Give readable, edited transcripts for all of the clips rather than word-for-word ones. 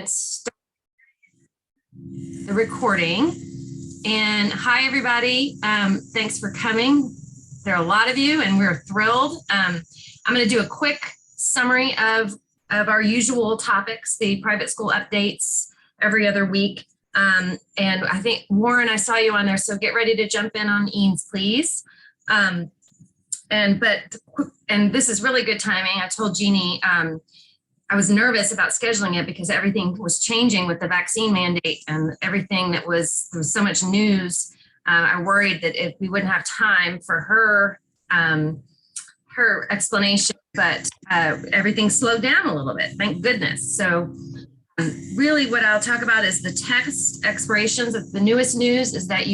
Start the recording. And hi, everybody. Thanks for coming. There are a lot of you, and we're thrilled. I'm going to do a quick summary of our usual topics, the private school updates every other week. And I think, Warren, I saw you on there, so get ready to jump in on Eanes, please. And this is really good timing. I told Jeannie I was nervous about scheduling it because everything was changing with the vaccine mandate and everything there was so much news. I worried that if we wouldn't have time for her explanation, but everything slowed down a little bit, thank goodness. So really what I'll talk about is the test expirations. The newest news is that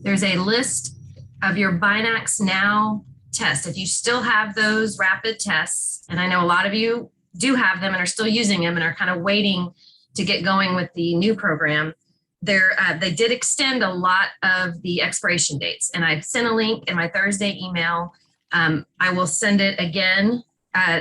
there's a list of your Binax Now tests. If you still have those rapid tests, and I know a lot of you do have them and are still using them and are kind of waiting to get going with the new program, they did extend a lot of the expiration dates. And I've sent a link in my Thursday email. I will send it again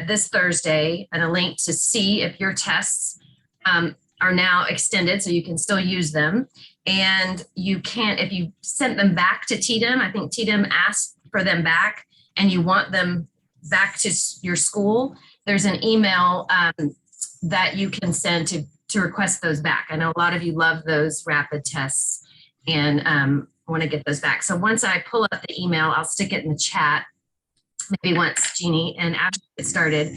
this Thursday, and a link to see if your tests are now extended so you can still use them. And you can't, if you sent them back to TDM, I think TDM asked for them back, and you want them back to your school, there's an email that you can send to request those back. I know a lot of you love those rapid tests and want to get those back. So once I pull up the email, I'll stick it in the chat, maybe once Jeannie and Ashley get started.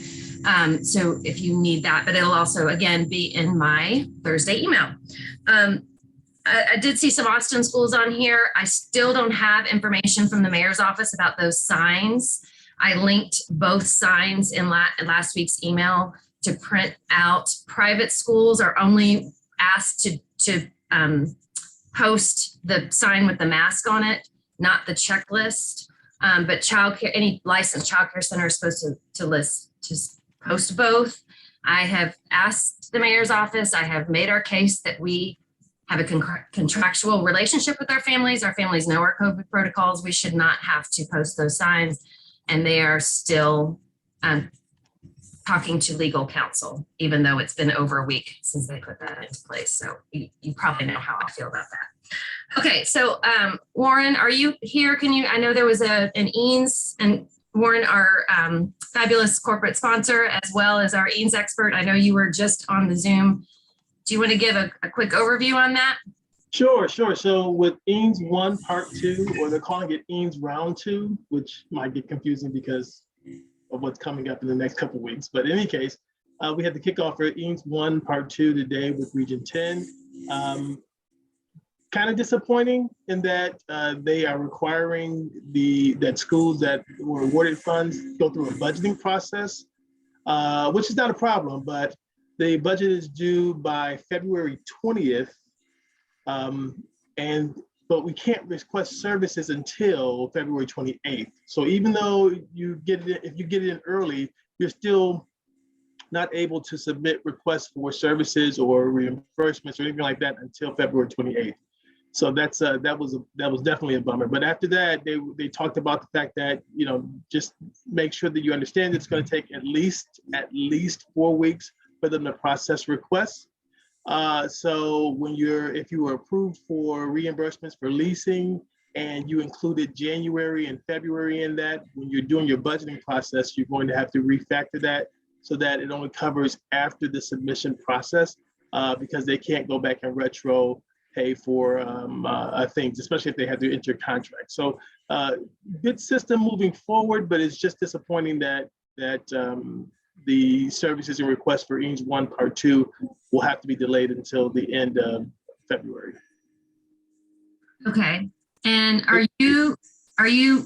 So if you need that, but it'll also, again, be in my Thursday email. I did see some Austin schools on here. I still don't have information from the mayor's office about those signs. I linked both signs in last week's email to print out. Private schools are only asked to post the sign with the mask on it, not the checklist. But childcare, any licensed childcare center is supposed to post both. I have asked the mayor's office. I have made our case that we have a contractual relationship with our families. Our families know our COVID protocols. We should not have to post those signs. And they are still talking to legal counsel, even though it's been over a week since they put that into place. So you probably know how I feel about that. Okay, so Warren, are you here? I know there was an Eanes, and Warren, our fabulous corporate sponsor, as well as our Eanes expert. I know you were just on the Zoom. Do you want to give a quick overview on that? Sure. So with Eanes 1 Part 2, or they're calling it Eanes Round 2, which might get confusing because of what's coming up in the next couple of weeks. But in any case, we had the kickoff for Eanes 1 Part 2 today with Region 10. Kind of disappointing in that they are requiring that schools that were awarded funds go through a budgeting process, which is not a problem, but the budget is due by February 20th. But we can't request services until February 28th. So even though if you get it in early, you're still not able to submit requests for services or reimbursements or anything like that until February 28th. So that was definitely a bummer. But after that, they talked about the fact that, just make sure that you understand it's going to take at least 4 weeks for them to process requests. So if you were approved for reimbursements for leasing and you included January and February in that, when you're doing your budgeting process, you're going to have to refactor that so that it only covers after the submission process, because they can't go back and retro pay for things, especially if they have to enter contract. So good system moving forward, but it's just disappointing that the services and requests for Eanes 1 Part 2 will have to be delayed until the end of February. Okay. And are you,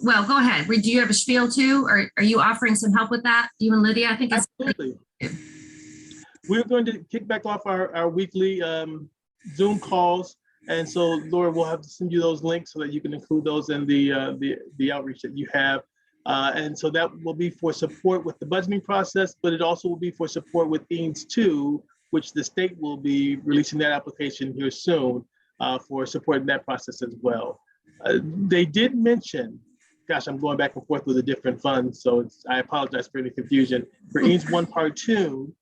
well, go ahead. Do you have a spiel too? Or are you offering some help with that? You and Lydia, I think. Absolutely. We're going to kick back off our weekly Zoom calls. And so Laura, we'll have to send you those links so that you can include those in the outreach that you have. And so that will be for support with the budgeting process, but it also will be for support with Eanes 2, which the state will be releasing that application here soon for supporting that process as well. They did mention, gosh, I'm going back and forth with the different funds, so I apologize for any confusion. For Eanes 1 Part 2,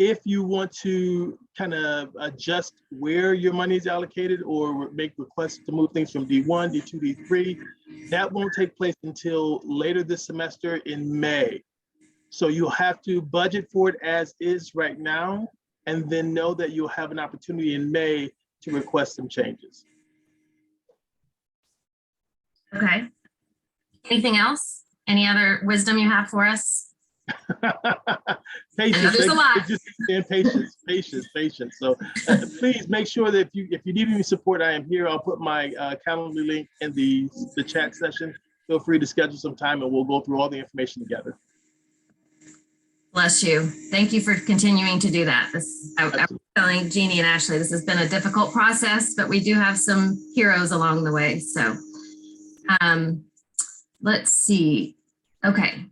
if you want to kind of adjust where your money is allocated or make requests to move things from D1, D2, D3, that won't take place until later this semester in May. So you'll have to budget for it as is right now, and then know that you'll have an opportunity in May to request some changes. Okay. Anything else? Any other wisdom you have for us? Patience. There's a lot. And patience. So please make sure that if you need any support, I am here. I'll put my Calendly link in the chat session. Feel free to schedule some time and we'll go through all the information together. Bless you. Thank you for continuing to do that. I was telling Jeannie and Ashley, this has been a difficult process, but we do have some heroes along the way. So let's see. Okay.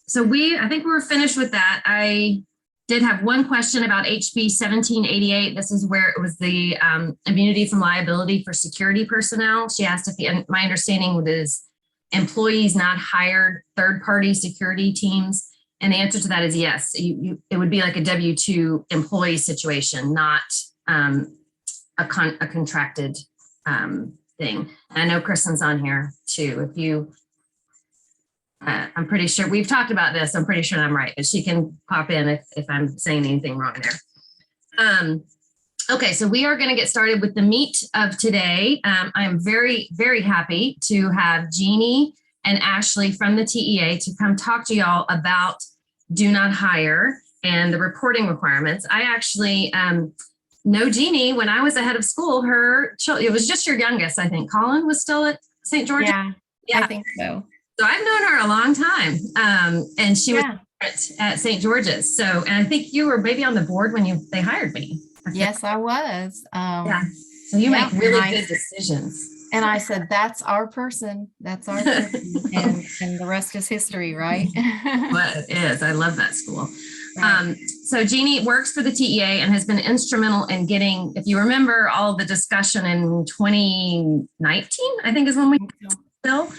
So I think we're finished with that. I did have one question about HB 1788. This is where it was the immunity from liability for security personnel. She asked if my understanding was employees not hired third-party security teams. And the answer to that is yes. It would be like a W-2 employee situation, not a contracted thing. And I know Kristen's on here too. If you, I'm pretty sure we've talked about this. I'm pretty sure I'm right, but she can pop in if I'm saying anything wrong there. Okay, so we are going to get started with the meat of today. I am very, very happy to have Jeannie and Ashley from the TEA to come talk to y'all about do not hire and the reporting requirements. I actually know Jeannie when I was ahead of school. It was just your youngest, I think. Colin was still at St. George's. Yeah, I think so. So I've known her a long time, and she was at St. George's. So, and I think you were maybe on the board when they hired me. Yes, I was. Yeah. So you make really good decisions. And I said, that's our person. That's our person. and the rest is history, right? Well, it is. I love that school. Right. So Jeannie works for the TEA and has been instrumental in getting, if you remember, all the discussion in 2019, I think is when we still.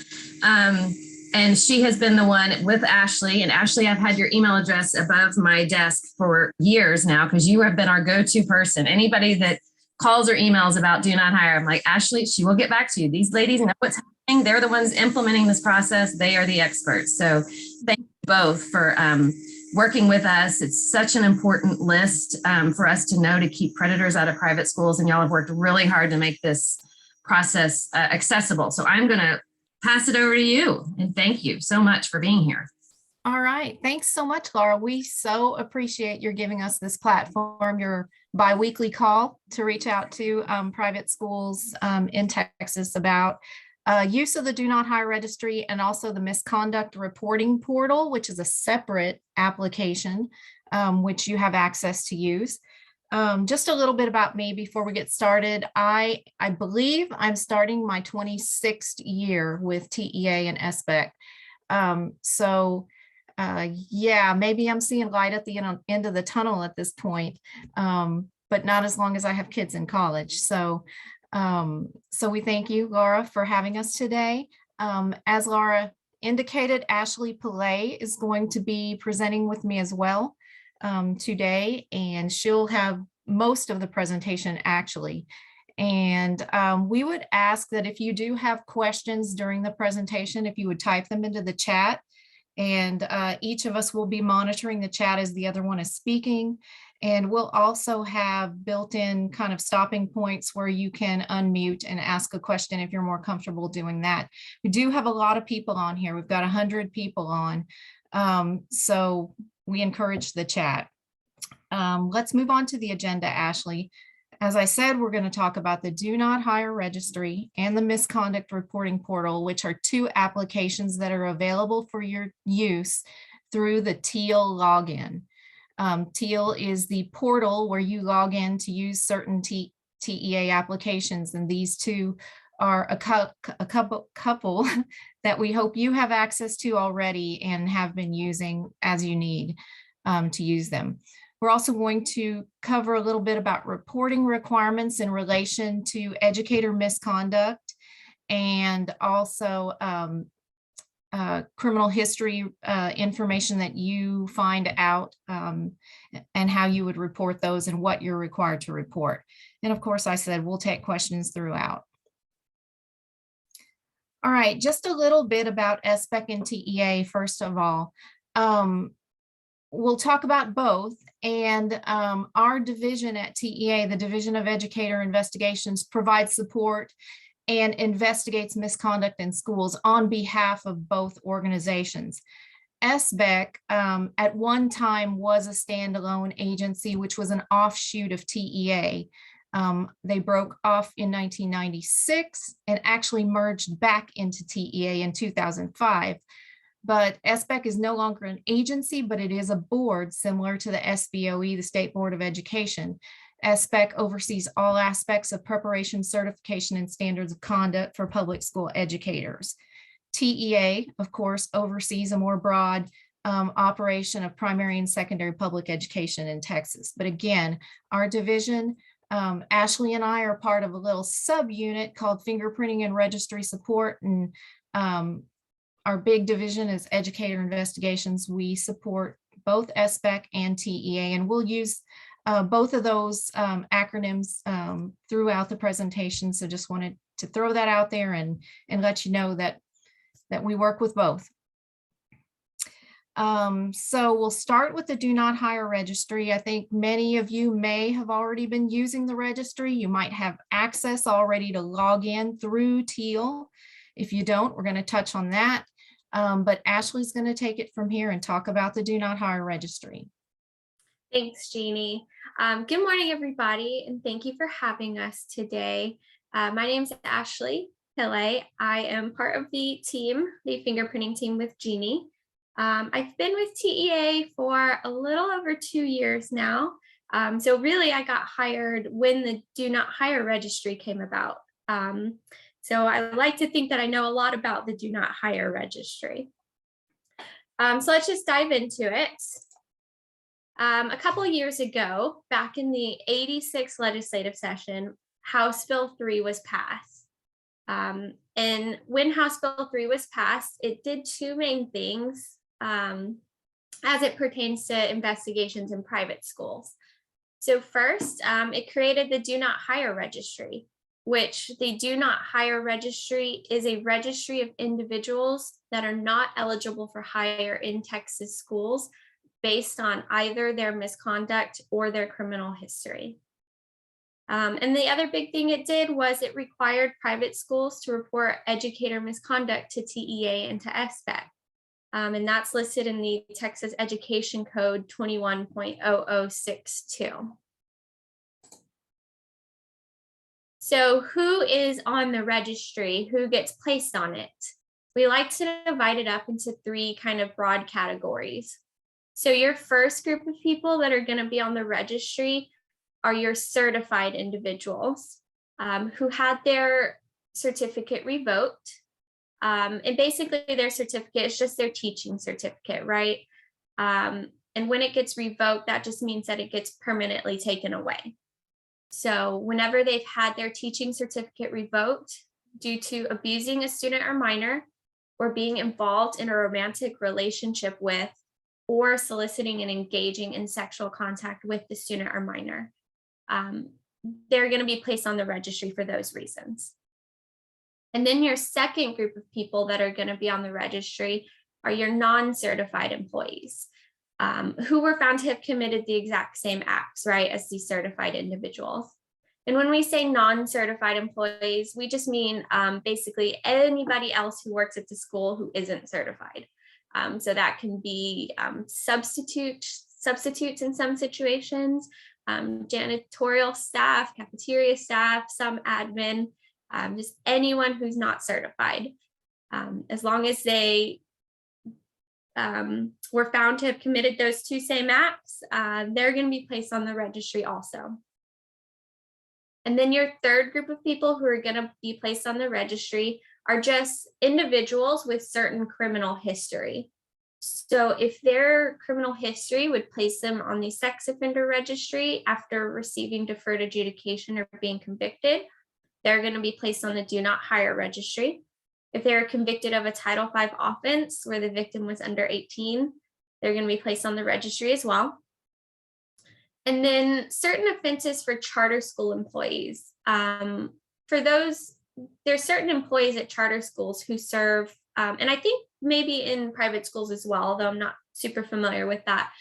And she has been the one with Ashley. And Ashley, I've had your email address above my desk for years now because you have been our go-to person. Anybody that calls or emails about do not hire, I'm like, Ashley, she will get back to you. These ladies know what's happening. They're the ones implementing this process. They are the experts. So thank you both for working with us. It's such an important list for us to know to keep predators out of private schools. And y'all have worked really hard to make this process accessible. So I'm going to pass it over to you. And thank you so much for being here. All right. Thanks so much, Laura. We so appreciate your giving us this platform, your biweekly call to reach out to private schools in Texas about use of the Do Not Hire Registry and also the Misconduct Reporting Portal, which is a separate application which you have access to use. Just a little bit about me before we get started. I believe I'm starting my 26th year with TEA and SBEC. Yeah, maybe I'm seeing light at the end of the tunnel at this point, but not as long as I have kids in college. So we thank you, Laura, for having us today. As Laura indicated, Ashley Pillay is going to be presenting with me as well today, and she'll have most of the presentation actually. And we would ask that if you do have questions during the presentation, if you would type them into the chat, and each of us will be monitoring the chat as the other one is speaking. And we'll also have built-in kind of stopping points where you can unmute and ask a question if you're more comfortable doing that. We do have a lot of people on here. We've got 100 people on. So we encourage the chat. Let's move on to the agenda, Ashley. As I said, we're going to talk about the Do Not Hire Registry and the Misconduct Reporting Portal, which are two applications that are available for your use through the TEAL login. TEAL is the portal where you log in to use certain TEA applications, and these two are a couple that we hope you have access to already and have been using as you need to use them. We're also going to cover a little bit about reporting requirements in relation to educator misconduct, and also criminal history information that you find out, and how you would report those and what you're required to report. And of course, I said we'll take questions throughout. All right, just a little bit about SBEC and TEA, first of all. We'll talk about both. And our division at TEA, the Division of Educator Investigations, provides support and investigates misconduct in schools on behalf of both organizations. SBEC at one time was a standalone agency, which was an offshoot of TEA. They broke off in 1996 and actually merged back into TEA in 2005. But SBEC is no longer an agency, but it is a board similar to the SBOE, the State Board of Education. SBEC oversees all aspects of preparation, certification, and standards of conduct for public school educators. TEA, of course, oversees a more broad operation of primary and secondary public education in Texas. But again, our division, Ashley and I are part of a little subunit called Fingerprinting and Registry Support. And our big division is Educator Investigations. We support both SBEC and TEA, and we'll use both of those acronyms throughout the presentation. So just wanted to throw that out there and let you know that we work with both. So we'll start with the Do Not Hire Registry. I think many of you may have already been using the registry. You might have access already to log in through Teal. If you don't, we're going to touch on that. But Ashley's going to take it from here and talk about the Do Not Hire Registry. Thanks, Jeannie. Good morning, everybody, and thank you for having us today. My name is Ashley Pillay. I am part of the team, the fingerprinting team with Jeannie. I've been with TEA for a little over 2 years now. So really, I got hired when the Do Not Hire Registry came about. So I like to think that I know a lot about the Do Not Hire Registry. So let's just dive into it. A couple of years ago, back in the 86th legislative session, House Bill 3 was passed. And when House Bill 3 was passed, it did two main things as it pertains to investigations in private schools. So first, it created the Do Not Hire Registry, which the Do Not Hire Registry is a registry of individuals that are not eligible for hire in Texas schools based on either their misconduct or their criminal history. And the other big thing it did was it required private schools to report educator misconduct to TEA and to SBEC. And that's listed in the Texas Education Code 21.0062. So who is on the registry? Who gets placed on it? We like to divide it up into three kind of broad categories. So your first group of people that are going to be on the registry are your certified individuals who had their certificate revoked. And basically their certificate is just their teaching certificate, right? And when it gets revoked, that just means that it gets permanently taken away. So whenever they've had their teaching certificate revoked due to abusing a student or minor, or being involved in a romantic relationship with, or soliciting and engaging in sexual contact with the student or minor, they're going to be placed on the registry for those reasons. And then your second group of people that are going to be on the registry are your non-certified employees who were found to have committed the exact same acts, right, as the certified individuals. And when we say non-certified employees, we just mean basically anybody else who works at the school who isn't certified. So that can be substitutes in some situations, janitorial staff, cafeteria staff, some admin, just anyone who's not certified. As long as they were found to have committed those two same acts, they're going to be placed on the registry also. And then your third group of people who are going to be placed on the registry are just individuals with certain criminal history. So if their criminal history would place them on the sex offender registry after receiving deferred adjudication or being convicted, they're going to be placed on the Do Not Hire Registry. If they were convicted of a Title V offense where the victim was under 18, they're going to be placed on the registry as well. And then certain offenses for charter school employees. For those, there's certain employees at charter schools who serve, and I think maybe in private schools as well, though I'm not super familiar with that.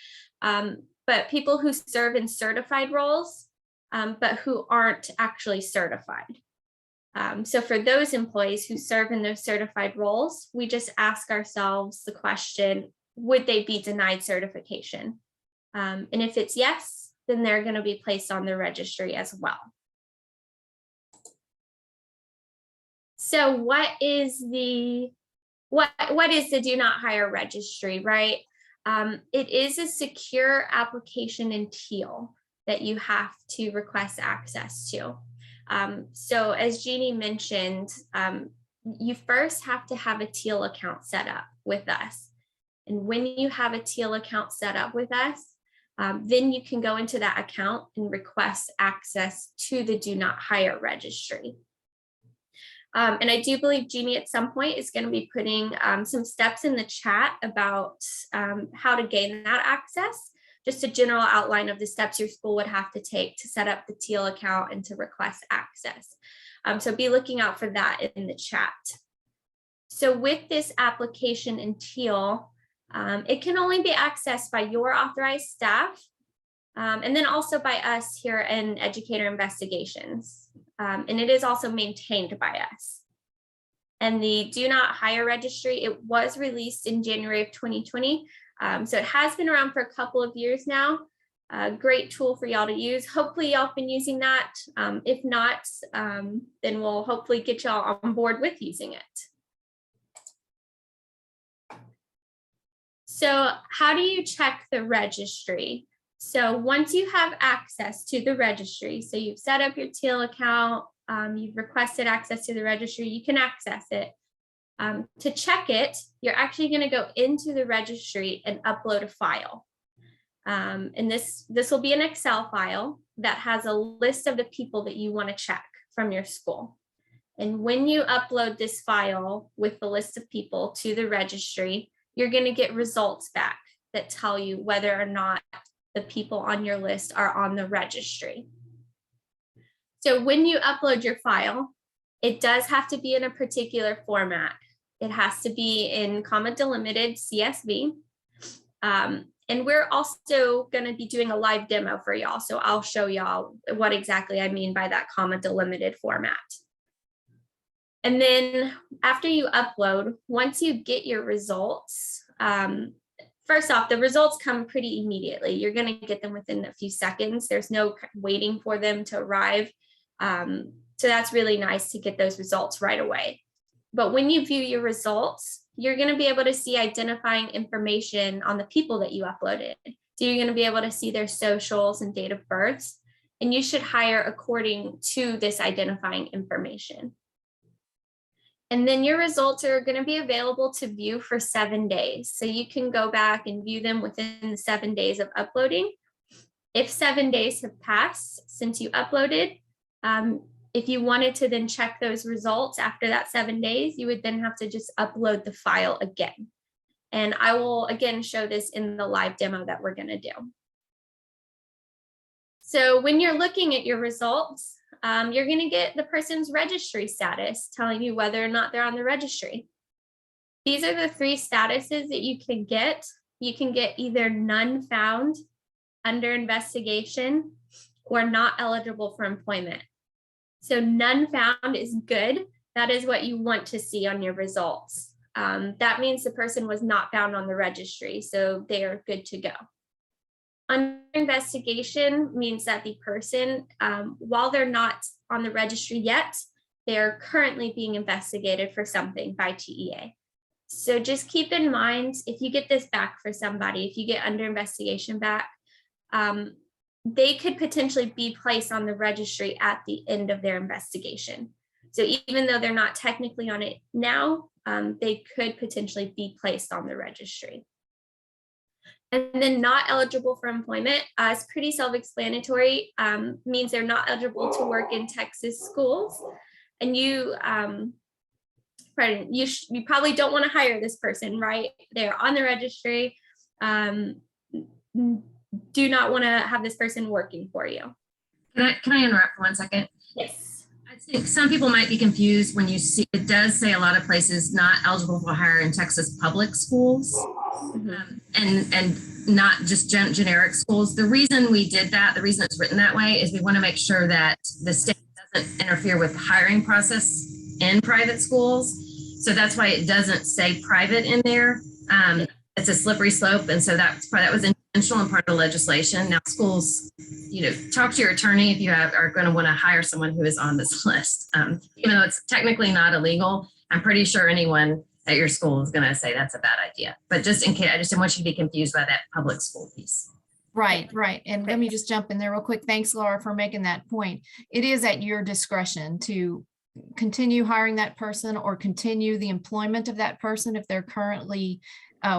But people who serve in certified roles, but who aren't actually certified. So for those employees who serve in those certified roles, we just ask ourselves the question, would they be denied certification? And if it's yes, then they're going to be placed on the registry as well. So what is the do not hire registry, right? It is a secure application in Teal that you have to request access to. So as Jeannie mentioned, you first have to have a Teal account set up with us. And when you have a Teal account set up with us, then you can go into that account and request access to the do not hire registry. And I do believe Jeannie at some point is going to be putting some steps in the chat about how to gain that access, just a general outline of the steps your school would have to take to set up the Teal account and to request access. So be looking out for that in the chat. So with this application in Teal, it can only be accessed by your authorized staff, and then also by us here in Educator Investigations. And it is also maintained by us. And the Do Not Hire Registry, it was released in January of 2020. So it has been around for a couple of years now. A great tool for y'all to use. Hopefully y'all have been using that. If not, then we'll hopefully get y'all on board with using it. So how do you check the registry? So once you have access to the registry, so you've set up your Teal account, you've requested access to the registry, you can access it. To check it, you're actually going to go into the registry and upload a file. And this will be an Excel file that has a list of the people that you want to check from your school. And when you upload this file with the list of people to the registry, you're going to get results back that tell you whether or not the people on your list are on the registry. So when you upload your file, it does have to be in a particular format. It has to be in comma delimited CSV. And we're also going to be doing a live demo for y'all. So I'll show y'all what exactly I mean by that comma delimited format. And then after you upload, once you get your results, first off, the results come pretty immediately. You're going to get them within a few seconds. There's no waiting for them to arrive. So that's really nice to get those results right away. But when you view your results, you're going to be able to see identifying information on the people that you uploaded. So you're going to be able to see their socials and date of births, and you should hire according to this identifying information. And then your results are going to be available to view for 7 days. So you can go back and view them within the 7 days of uploading. If 7 days have passed since you uploaded, if you wanted to then check those results after that 7 days, you would then have to just upload the file again. And I will again show this in the live demo that we're going to do. So when you're looking at your results, you're going to get the person's registry status telling you whether or not they're on the registry. These are the 3 statuses that you can get. You can get either none found, under investigation, or not eligible for employment. So none found is good. That is what you want to see on your results. That means the person was not found on the registry, so they are good to go. Under investigation means that the person, while they're not on the registry yet, they're currently being investigated for something by TEA. So just keep in mind, if you get this back for somebody, if you get under investigation back, they could potentially be placed on the registry at the end of their investigation. So even though they're not technically on it now, they could potentially be placed on the registry. And then not eligible for employment is pretty self-explanatory, means they're not eligible to work in Texas schools. And you, you probably don't want to hire this person, right? They're on the registry. Do not want to have this person working for you. Can I interrupt for 1 second? Yes. I think some people might be confused when you see, it does say a lot of places not eligible for hire in Texas public schools, and not just generic schools. The reason we did that, the reason it's written that way, is we want to make sure that the state doesn't interfere with the hiring process in private schools. So that's why it doesn't say private in there. It's a slippery slope, and so that was intentional and part of the legislation. Now, schools, talk to your attorney if you are going to want to hire someone who is on this list. Even though it's technically not illegal, I'm pretty sure anyone at your school is going to say that's a bad idea. But just in case, I just didn't want you to be confused by that public school piece. Right. And let me just jump in there real quick. Thanks, Laura, for making that point. It is at your discretion to continue hiring that person or continue the employment of that person if they're currently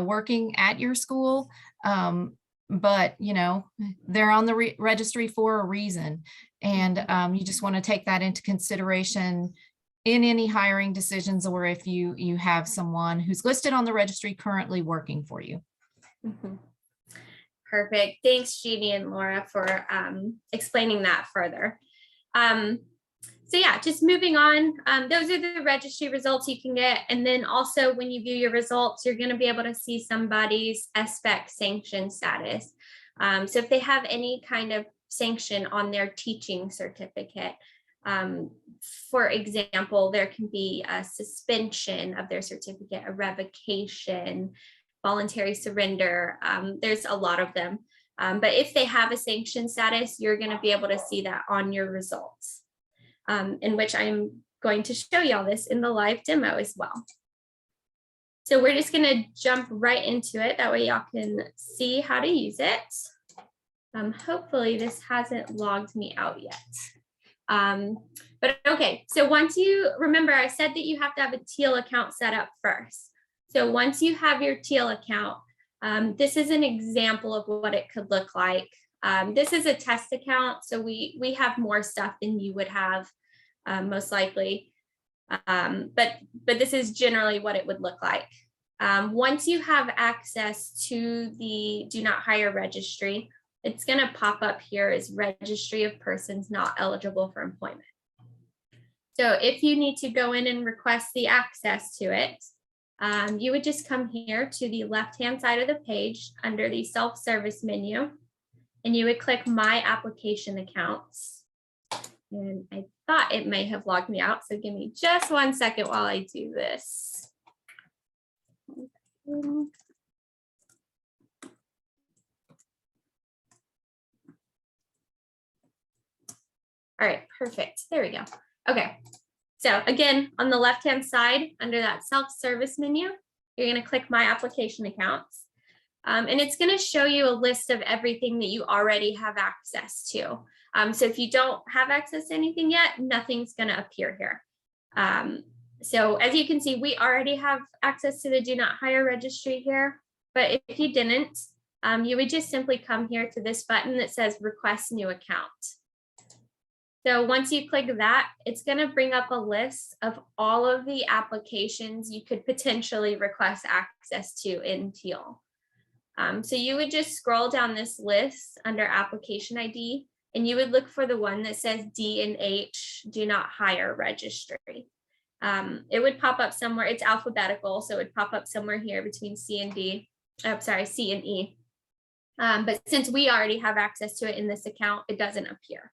working at your school. But they're on the registry for a reason. And you just want to take that into consideration in any hiring decisions, or if you have someone who's listed on the registry currently working for you. Mm-hmm. Perfect. Thanks, Jeannie and Laura, for explaining that further. So yeah, just moving on. Those are the registry results you can get. And then also when you view your results, you're going to be able to see somebody's SBEC sanction status. So if they have any kind of sanction on their teaching certificate, for example, there can be a suspension of their certificate, a revocation, voluntary surrender. There's a lot of them. But if they have a sanction status, you're going to be able to see that on your results, in which I'm going to show y'all this in the live demo as well. So we're just going to jump right into it. That way y'all can see how to use it. Hopefully this hasn't logged me out yet. But okay, so once you remember, I said that you have to have a Teal account set up first. So once you have your Teal account, this is an example of what it could look like. This is a test account, so we have more stuff than you would have, most likely. But this is generally what it would look like. Once you have access to the Do Not Hire registry, it's going to pop up here as Registry of Persons Not Eligible for Employment. So if you need to go in and request the access to it, you would just come here to the left-hand side of the page under the self-service menu, and you would click My Application Accounts. And I thought it may have logged me out, so give me just 1 second while I do this. All right, perfect. There we go. Okay. So again, on the left-hand side, under that self-service menu, you're going to click My Application Accounts. And it's going to show you a list of everything that you already have access to. So if you don't have access to anything yet, nothing's going to appear here. So as you can see, we already have access to the Do Not Hire registry here. But if you didn't, you would just simply come here to this button that says Request New Account. So once you click that, it's going to bring up a list of all of the applications you could potentially request access to in Teal. So you would just scroll down this list under application ID, and you would look for the one that says D and H Do Not Hire registry. It would pop up somewhere. It's alphabetical, so it would pop up somewhere here between C and D. C and E. But since we already have access to it in this account, it doesn't appear.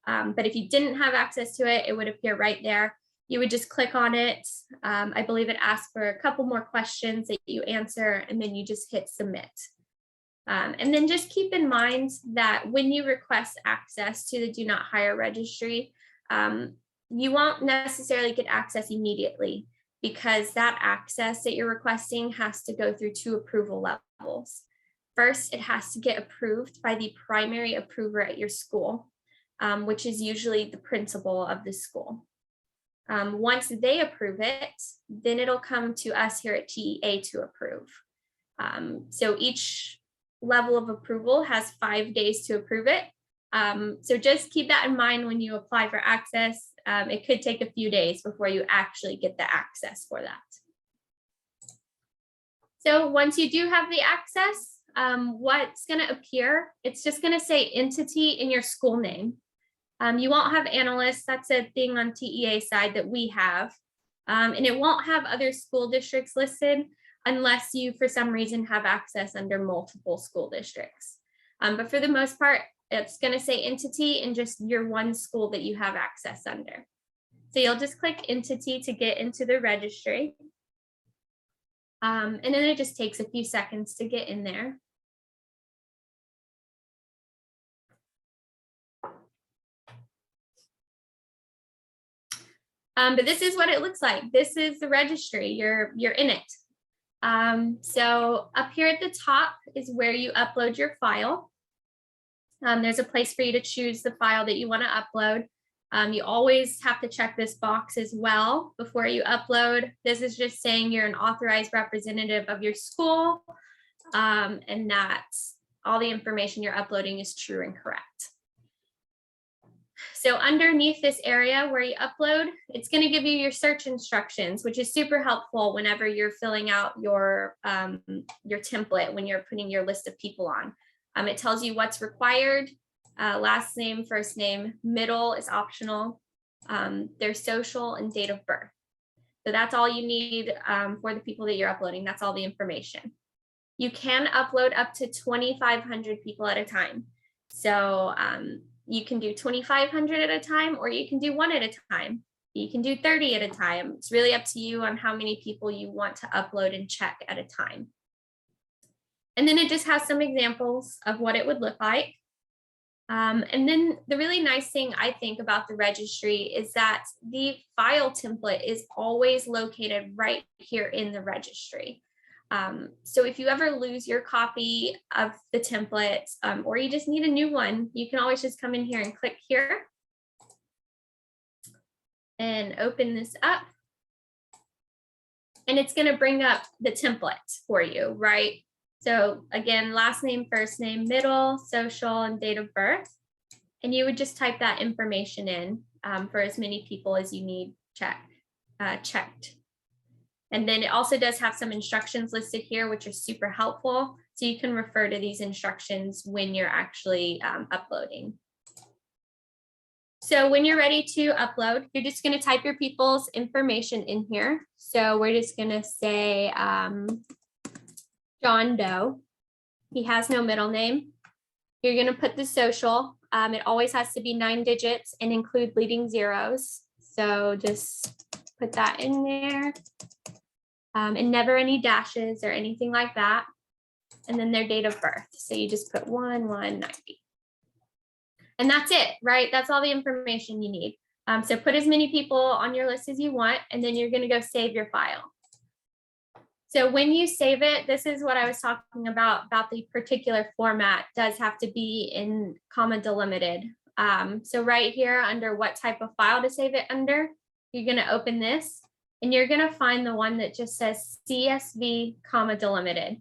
But if you didn't have access to it, it would appear right there. You would just click on it. I believe it asks for a couple more questions that you answer, and then you just hit submit. And then just keep in mind that when you request access to the Do Not Hire registry, you won't necessarily get access immediately, because that access that you're requesting has to go through 2 approval levels. First, it has to get approved by the primary approver at your school, which is usually the principal of the school. Once they approve it, then it'll come to us here at TEA to approve. So each level of approval has 5 days to approve it. So just keep that in mind when you apply for access. it could take a few days before you actually get the access for that. So once you do have the access, what's going to appear, it's just going to say entity in your school name. You won't have analysts. That's a thing on TEA side that we have. And it won't have other school districts listed unless you, for some reason, have access under multiple school districts. But for the most part, it's going to say entity in just your one school that you have access under. So you'll just click entity to get into the registry. And then it just takes a few seconds to get in there. But this is what it looks like. This is the registry. You're in it. So up here at the top is where you upload your file. There's a place for you to choose the file that you want to upload. You always have to check this box as well before you upload. This is just saying you're an authorized representative of your school, and that all the information you're uploading is true and correct. So underneath this area where you upload, it's going to give you your search instructions, which is super helpful whenever you're filling out your template, when you're putting your list of people on. It tells you what's required, last name, first name, middle is optional, their social and date of birth. So that's all you need for the people that you're uploading. That's all the information. You can upload up to 2,500 people at a time. So you can do 2,500 at a time, or you can do one at a time. You can do 30 at a time. It's really up to you on how many people you want to upload and check at a time. And then it just has some examples of what it would look like. And then the really nice thing I think about the registry is that the file template is always located right here in the registry. So if you ever lose your copy of the template, or you just need a new one, you can always just come in here and click here and open this up. And it's going to bring up the template for you, right? So again, last name, first name, middle, social, and date of birth. And you would just type that information in for as many people as you need checked. And then it also does have some instructions listed here, which are super helpful. So you can refer to these instructions when you're actually uploading. So when you're ready to upload, you're just going to type your people's information in here. So we're just going to say John Doe. He has no middle name. You're going to put the social. It always has to be 9 digits and include leading zeros. So just put that in there. And never any dashes or anything like that. And then their date of birth. So you just put 1/1/90. And that's it, right? That's all the information you need. So put as many people on your list as you want, and then you're going to go save your file. So when you save it, this is what I was talking about the particular format does have to be in comma delimited. So right here under what type of file to save it under, you're going to open this. And you're going to find the one that just says CSV, comma delimited.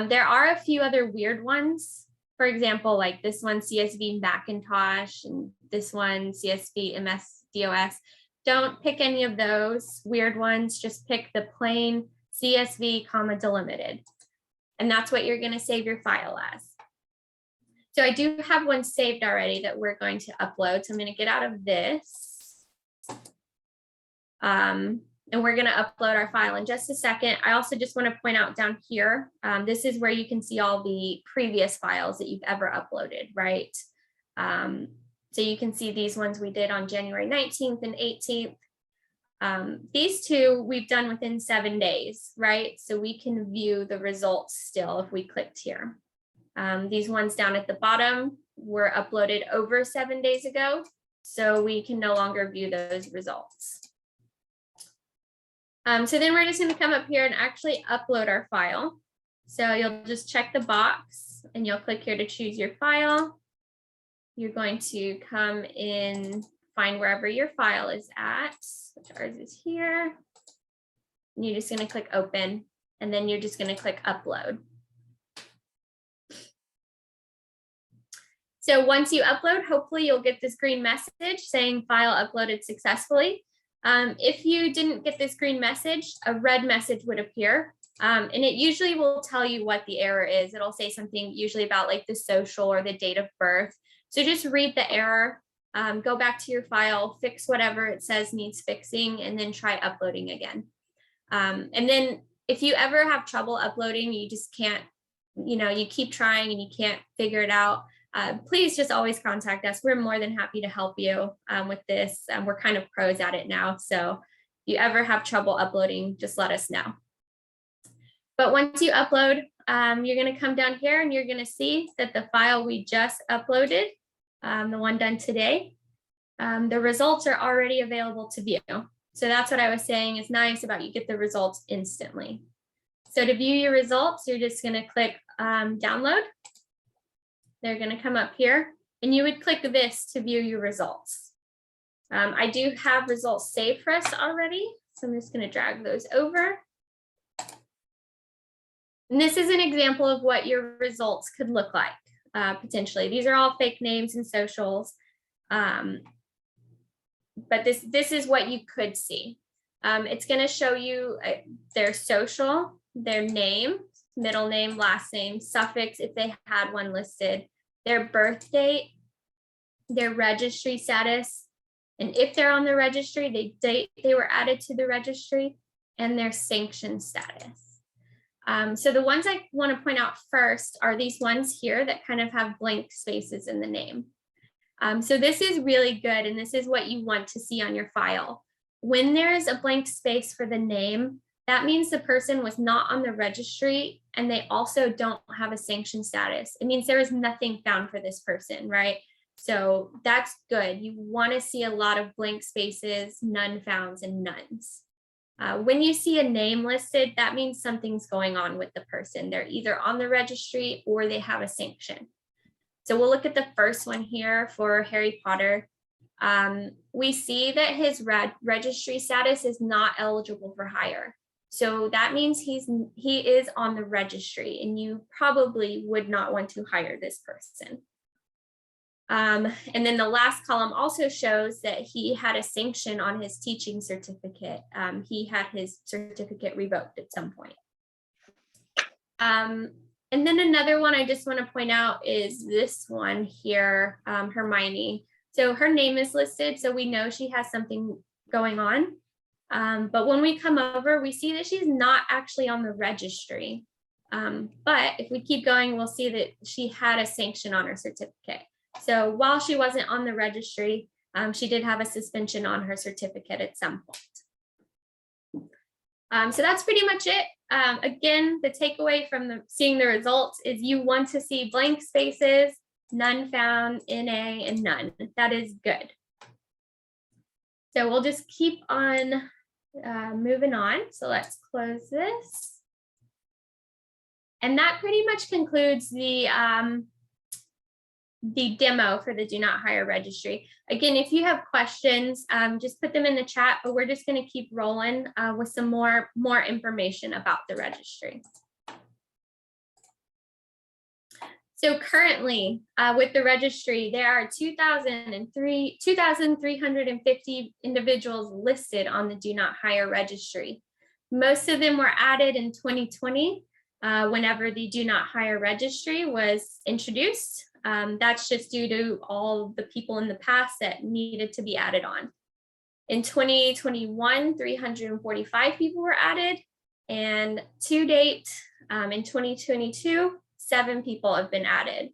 There are a few other weird ones. For example, like this one, CSV Macintosh, and this one, CSV MS-DOS. Don't pick any of those weird ones. Just pick the plain CSV, comma delimited. And that's what you're going to save your file as. So I do have one saved already that we're going to upload. So I'm going to get out of this. And we're going to upload our file in just a second. I also just want to point out down here, this is where you can see all the previous files that you've ever uploaded, right? So you can see these ones we did on January 19th and 18th. These two we've done within 7 days, right? So we can view the results still if we clicked here. These ones down at the bottom were uploaded over 7 days ago, so we can no longer view those results. So then we're just going to come up here and actually upload our file. So you'll just check the box and you'll click here to choose your file. You're going to come in, find wherever your file is at, which ours is here. And you're just going to click open, and then you're just going to click upload. So once you upload, hopefully you'll get this green message saying file uploaded successfully. If you didn't get this green message, a red message would appear. And it usually will tell you what the error is. It'll say something usually about like the social or the date of birth. So just read the error, go back to your file, fix whatever it says needs fixing, and then try uploading again. And then if you ever have trouble uploading, you just can't, you keep trying and you can't figure it out, please just always contact us. We're more than happy to help you with this. We're kind of pros at it now. So if you ever have trouble uploading, just let us know. But once you upload, you're going to come down here and you're going to see that the file we just uploaded, the one done today, the results are already available to view. So that's what I was saying is nice about you get the results instantly. So to view your results, you're just going to click download. They're going to come up here and you would click this to view your results. I do have results saved for us already. So I'm just going to drag those over. And this is an example of what your results could look like potentially. These are all fake names and socials. But this is what you could see. It's going to show you their social, their name, middle name, last name, suffix if they had one listed, their birth date, their registry status, and if they're on the registry, the date they were added to the registry, and their sanction status. So the ones I want to point out first are these ones here that kind of have blank spaces in the name. So this is really good, and this is what you want to see on your file. When there's a blank space for the name, that means the person was not on the registry and they also don't have a sanction status. It means there is nothing found for this person, right? So that's good. You want to see a lot of blank spaces, none founds, and nones. When you see a name listed, that means something's going on with the person. They're either on the registry or they have a sanction. So we'll look at the first one here for Harry Potter. We see that his registry status is not eligible for hire. So that means he is on the registry and you probably would not want to hire this person. And then the last column also shows that he had a sanction on his teaching certificate. He had his certificate revoked at some point. And then another one I just want to point out is this one here, Hermione. So her name is listed, so we know she has something going on. But when we come over, we see that she's not actually on the registry. But if we keep going, we'll see that she had a sanction on her certificate. So while she wasn't on the registry, she did have a suspension on her certificate at some point. So that's pretty much it. Again, the takeaway from seeing the results is you want to see blank spaces, none found, NA, and none. That is good. So we'll just keep on moving on. So let's close this. And that pretty much concludes the demo for the Do Not Hire registry. Again, if you have questions, just put them in the chat, but we're just going to keep rolling with some more information about the registry. So currently with the registry, there are 2,350 individuals listed on the Do Not Hire registry. Most of them were added in 2020 whenever the Do Not Hire registry was introduced. That's just due to all the people in the past that needed to be added on. In 2021, 345 people were added, and to date, in 2022, 7 people have been added.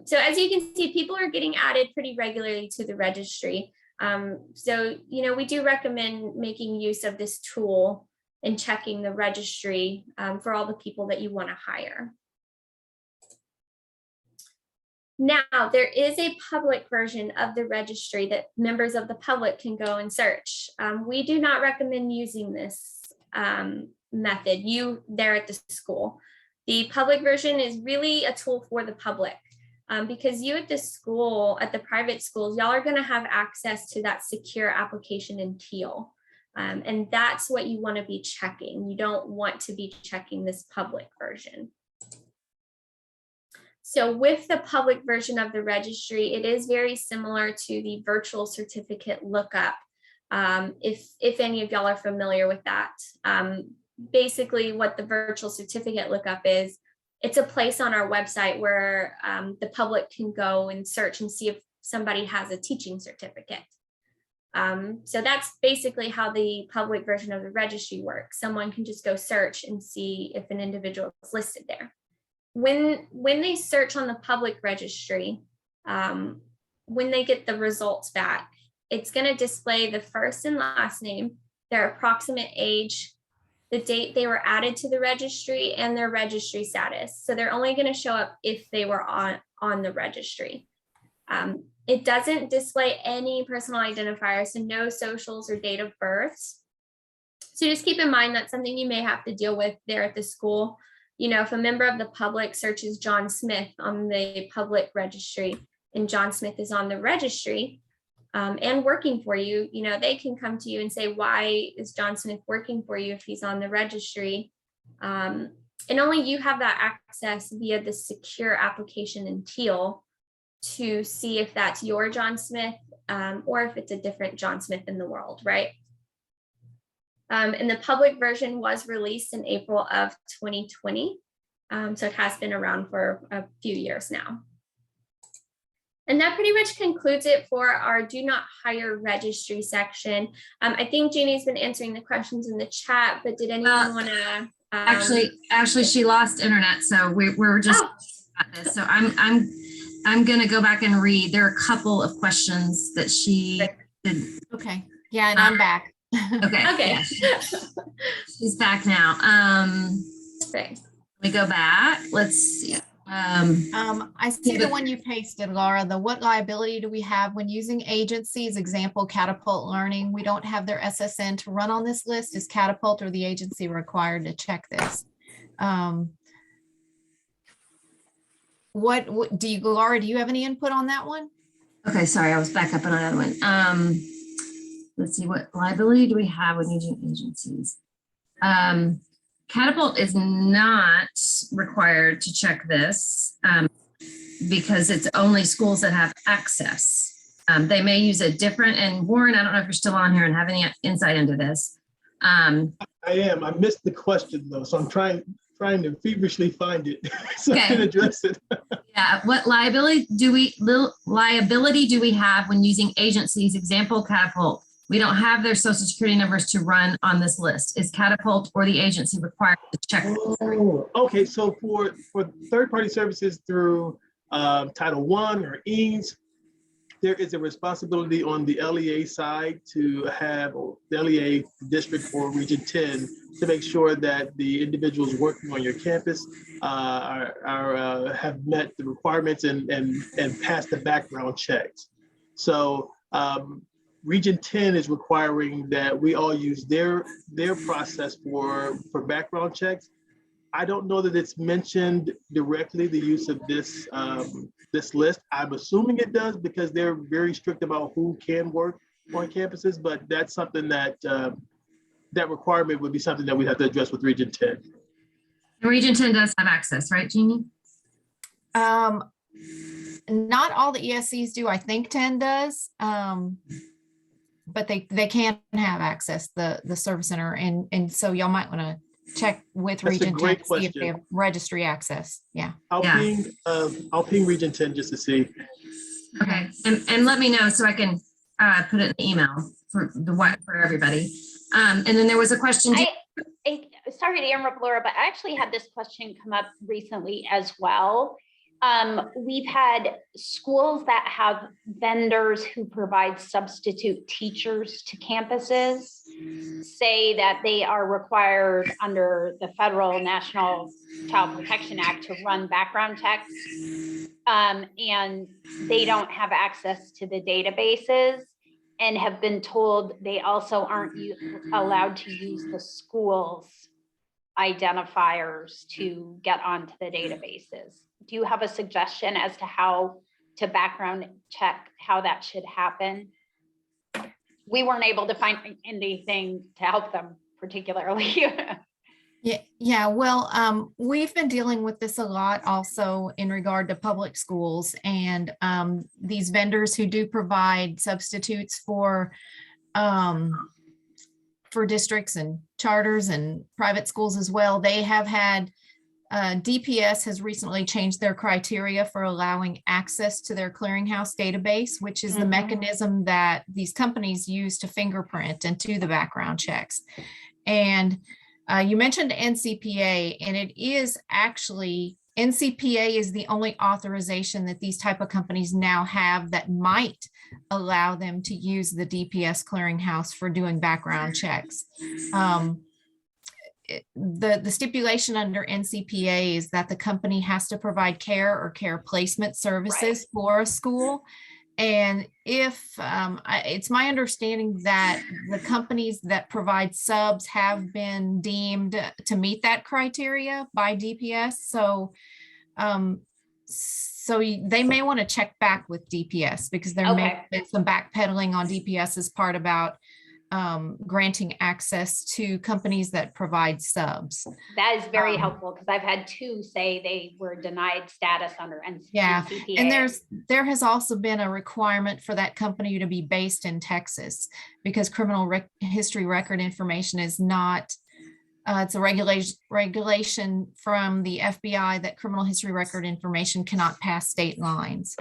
So as you can see, people are getting added pretty regularly to the registry. So, we do recommend making use of this tool and checking the registry for all the people that you want to hire. Now, there is a public version of the registry that members of the public can go and search. We do not recommend using this method, there at the school. The public version is really a tool for the public because you at the school, at the private schools, y'all are going to have access to that secure application in Teal. And that's what you want to be checking. You don't want to be checking this public version. So with the public version of the registry, it is very similar to the virtual certificate lookup. If any of y'all are familiar with that. Basically what the virtual certificate lookup is, it's a place on our website where the public can go and search and see if somebody has a teaching certificate. So that's basically how the public version of the registry works. Someone can just go search and see if an individual is listed there. When they search on the public registry, when they get the results back, it's going to display the first and last name, their approximate age, the date they were added to the registry, and their registry status. So they're only going to show up if they were on the registry. It doesn't display any personal identifiers, so no socials or date of births. So just keep in mind that's something you may have to deal with there at the school. You know, if a member of the public searches John Smith on the public registry and John Smith is on the registry and working for you, you know, they can come to you and say, why is John Smith working for you if he's on the registry? And only you have that access via the secure application in Teal to see if that's your John Smith or if it's a different John Smith in the world, right? And the public version was released in April of 2020. So it has been around for a few years now. And that pretty much concludes it for our do not hire registry section. I think Jeannie's been answering the questions in the chat, but did anyone want to? Actually, she lost internet, so we're just at this. So I'm going to go back and read. There are a couple of questions that she did. Okay. Yeah, and I'm back. Okay. Okay. Yeah. She's back now. Okay. Let me go back. Let's see. I see the one you pasted, Laura. The what liability do we have when using agencies? Example, Catapult Learning. We don't have their SSN to run on this list. Is Catapult or the agency required to check this? What do you, Laura? Do you have any input on that one? Okay, sorry, I was back up on another one. Let's see, what liability do we have when using agencies? Catapult is not required to check this because it's only schools that have access. They may use a different, and Warren, I don't know if you're still on here and have any insight into this. I am. I missed the question though, so I'm trying to feverishly find it so I can address it. Yeah, what liability do we have when using agencies? Example, Catapult. We don't have their social security numbers to run on this list. Is Catapult or the agency required to check? Oh, okay, so for third-party services through Title I or EANS, there is a responsibility on the LEA side to have, or the LEA district or Region 10, to make sure that the individuals working on your campus have met the requirements and passed the background checks. So Region 10 is requiring that we all use their process for background checks. I don't know that it's mentioned directly, the use of this this list. I'm assuming it does because they're very strict about who can work on campuses, but that's something that that requirement would be something that we have to address with Region 10. And Region 10 does have access, right, Jeannie? Not all the ESCs do. I think 10 does. But they can have access, the service center, and so y'all might want to check with That's Region 10 to see if they question. have registry access. Yeah. I'll ping Region 10 just to see. Okay, and let me know so I can put it in the email for everybody. And then there was a question. Sorry to interrupt, Laura, but I actually had this question come up recently as well. We've had schools that have vendors who provide substitute teachers to campuses say that they are required under the Federal National Child Protection Act to run background checks, and they don't have access to the databases and have been told they also aren't allowed to use the school's identifiers to get onto the databases. Do you have a suggestion as to how to background check how that should happen? We weren't able to find anything to help them particularly. Yeah. Well, we've been dealing with this a lot also in regard to public schools and these vendors who do provide substitutes um, for districts and charters and private schools as well. They have had DPS has recently changed their criteria for allowing access to their clearinghouse database, which is the Mhm. mechanism that these companies use to fingerprint and do the background checks. And you mentioned NCPA, and it is actually NCPA is the only authorization that these type of companies now have that might allow them to use the DPS clearinghouse for doing background checks. The stipulation under NCPA is that the company has to provide care or care placement services for a school. And if it's my understanding that the companies that provide subs have been deemed to meet that criteria by DPS. So they may want to check back with DPS because there may have been some backpedaling on DPS's part about granting access to companies that provide subs. That is very helpful because I've had two say they were denied status under NCPA. Yeah, and there has also been a requirement for that company to be based in Texas because criminal history record information is not. It's a regulation from the FBI that criminal history record information cannot pass state lines.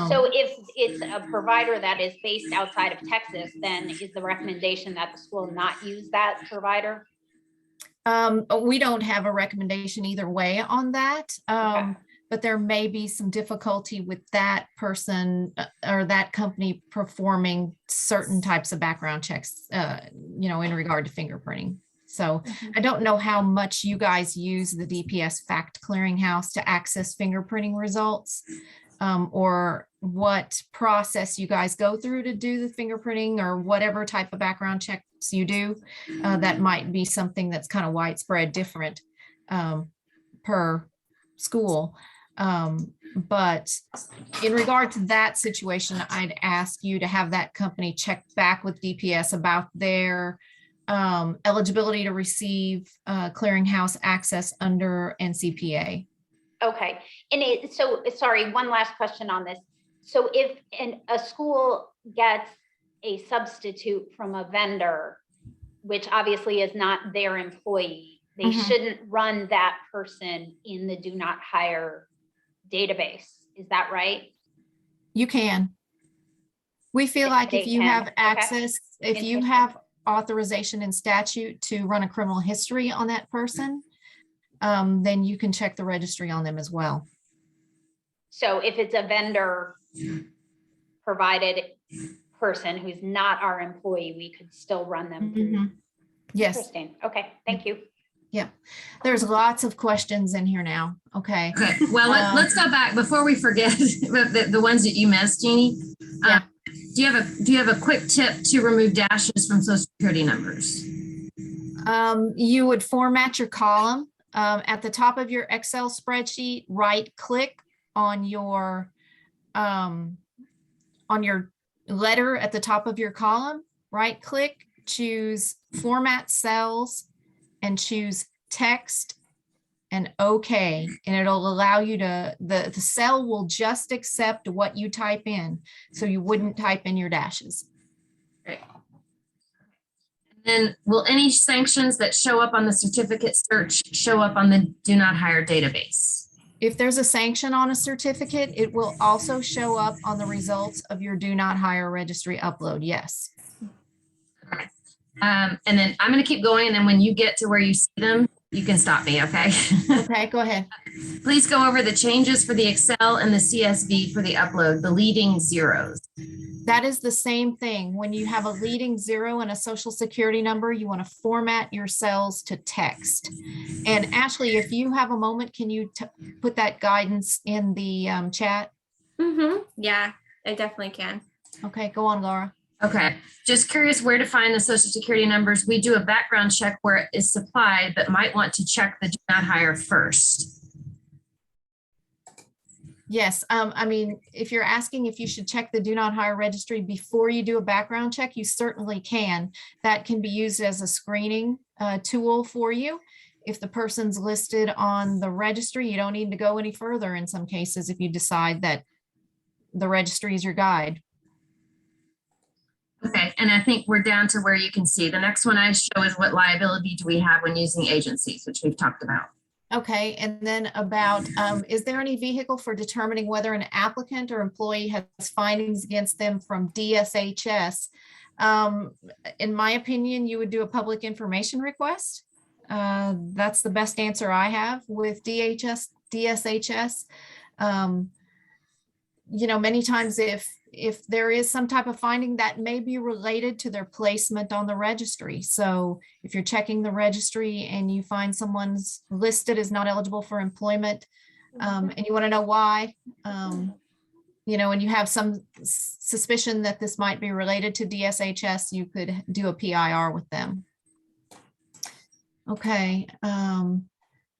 So if it's a provider that is based outside of Texas, then is the recommendation that the school not use that provider? We don't have a recommendation either way on that. But there may be some difficulty with that person or that company performing certain types of background checks, in regard to fingerprinting. So I don't know how much you guys use the DPS fact clearinghouse to access fingerprinting results. Or what process you guys go through to do the fingerprinting or whatever type of background checks you do. That might be something that's kind of widespread different per school. But in regard to that situation, I'd ask you to have that company check back with DPS about their eligibility to receive clearinghouse access under NCPA. Okay, and sorry, one last question on this. So if a school gets a substitute from a vendor, which obviously is not their employee, they shouldn't run that person in the do not hire database. Is that right? You can. We feel like if you have access, if you have authorization in statute to run a criminal history on that person, then you can check the registry on them as well. So if it's a vendor provided person who's not our employee, we could still run them through. Yes. Interesting. Okay, thank you. Yeah, there's lots of questions in here now. Okay. Well, let's go back before we forget the ones that you missed, Jeannie. Do you have a quick tip to remove dashes from Social Security numbers? You would format your column. At the top of your Excel spreadsheet, right click on your letter at the top of your column, right click, choose format cells and choose text and OK. And it'll allow you to, the cell will just accept what you type in. So you wouldn't type in your dashes. And will any sanctions that show up on the certificate search show up on the do not hire database? If there's a sanction on a certificate, it will also show up on the results of your do not hire registry upload. Yes. Okay. And then I'm going to keep going. And then when you get to where you see them, you can stop me. Okay. Okay, go ahead. Please go over the changes for the Excel and the CSV for the upload, the leading zeros. That is the same thing. When you have a leading zero and a social security number, you want to format your cells to text. And Ashley, if you have a moment, can you put that guidance in the chat? Yeah, I definitely can. Okay, go on, Laura. Okay, just curious where to find the social security numbers. We do a background check where it is supplied, but might want to check the do not hire first. Yes, I mean, if you're asking if you should check the do not hire registry before you do a background check, you certainly can. That can be used as a screening tool for you. If the person's listed on the registry, you don't need to go any further in some cases if you decide that the registry is your guide. Okay, and I think we're down to where you can see. The next one I show is what liability do we have when using agencies, which we've talked about. Okay, and then about, is there any vehicle for determining whether an applicant or employee has findings against them from DSHS? In my opinion, you would do a public information request. That's the best answer I have with DSHS. You know, many times if there is some type of finding that may be related to their placement on the registry. So if you're checking the registry and you find someone's listed as not eligible for employment, and you want to know why, you know, and you have some suspicion that this might be related to DSHS, you could do a PIR with them. Okay.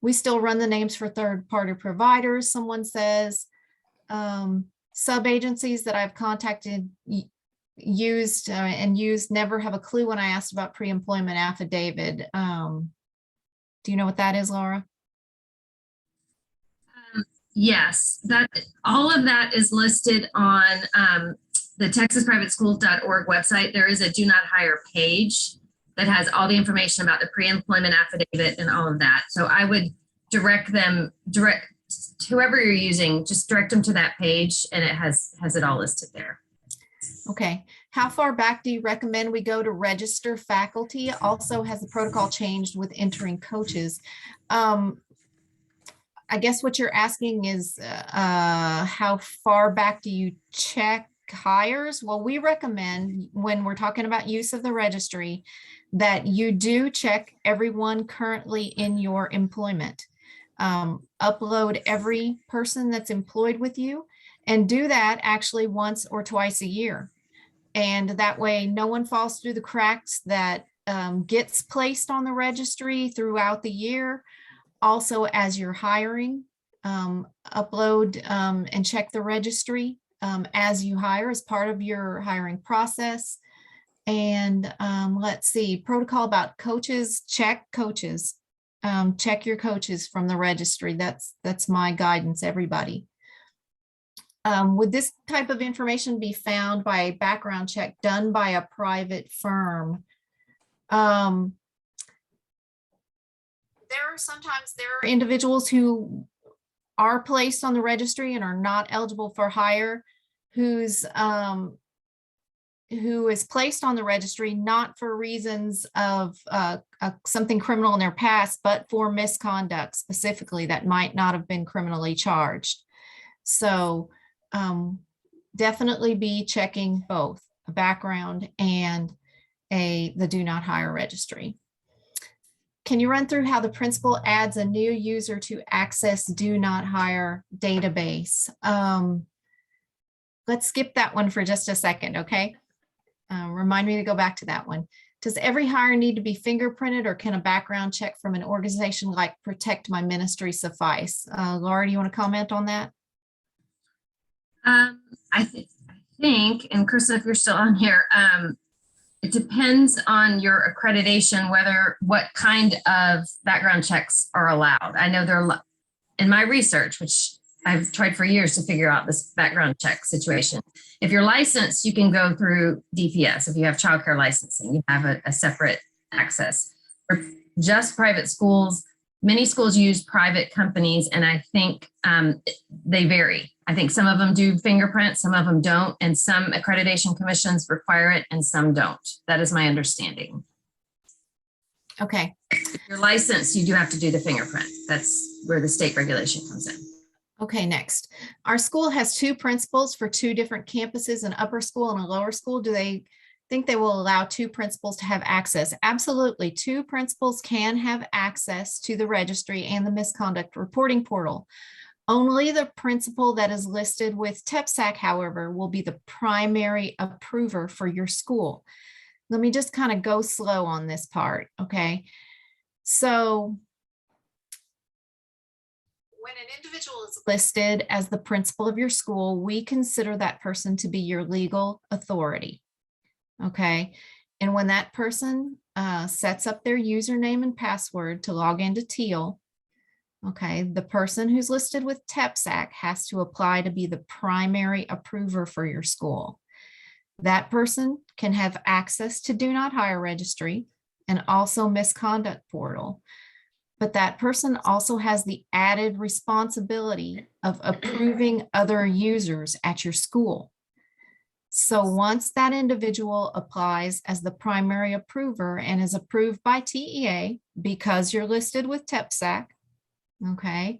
We still run the names for third-party providers. Someone says, sub-agencies that I've contacted, used never have a clue when I asked about pre-employment affidavit. Do you know what that is, Laura? Yes, that all of that is listed on the texasprivateschools.org website. There is a do not hire page that has all the information about the pre-employment affidavit and all of that. So I would direct whoever you're using, just direct them to that page, and it has it all listed there. Okay. How far back do you recommend we go to register faculty? Also, has the protocol changed with entering coaches? I guess what you're asking is how far back do you check hires? Well, we recommend when we're talking about use of the registry that you do check everyone currently in your employment. Upload every person that's employed with you, and do that actually once or twice a year. And that way no one falls through the cracks that gets placed on the registry throughout the year. Also, as you're hiring, upload and check the registry as you hire as part of your hiring process. And let's see, protocol about coaches, check coaches. Check your coaches from the registry. That's my guidance, everybody. Would this type of information be found by a background check done by a private firm? There are individuals who are placed on the registry and are not eligible for hire, who is placed on the registry not for reasons of something criminal in their past, but for misconduct specifically that might not have been criminally charged. So definitely be checking both a background and the do not hire registry. Can you run through how the principal adds a new user to access do not hire database? Let's skip that one for just a second, okay? Remind me to go back to that one. Does every hire need to be fingerprinted, or can a background check from an organization like Protect My Ministry suffice? Laura, do you want to comment on that? I think, and Krista, if you're still on here, it depends on your accreditation, what kind of background checks are allowed. I know there are, in my research, which I've tried for years to figure out this background check situation. If you're licensed, you can go through DPS. If you have childcare licensing, you have a separate access. For just private schools, many schools use private companies, and I think they vary. I think some of them do fingerprint, some of them don't, and some accreditation commissions require it and some don't. That is my understanding. Okay. If you're licensed, you do have to do the fingerprint. That's where the state regulation comes in. Okay, next. Our school has two principals for two different campuses, an upper school and a lower school. Do they think they will allow two principals to have access? Absolutely. Two principals can have access to the registry and the misconduct reporting portal. Only the principal that is listed with TEPSAC, however, will be the primary approver for your school. Let me just kind of go slow on this part, okay? So when an individual is listed as the principal of your school, we consider that person to be your legal authority. Okay. And when that person sets up their username and password to log into Teal, okay, the person who's listed with TEPSAC has to apply to be the primary approver for your school. That person can have access to Do Not Hire Registry and also Misconduct Portal. But that person also has the added responsibility of approving other users at your school. So once that individual applies as the primary approver and is approved by TEA, because you're listed with TEPSAC, okay,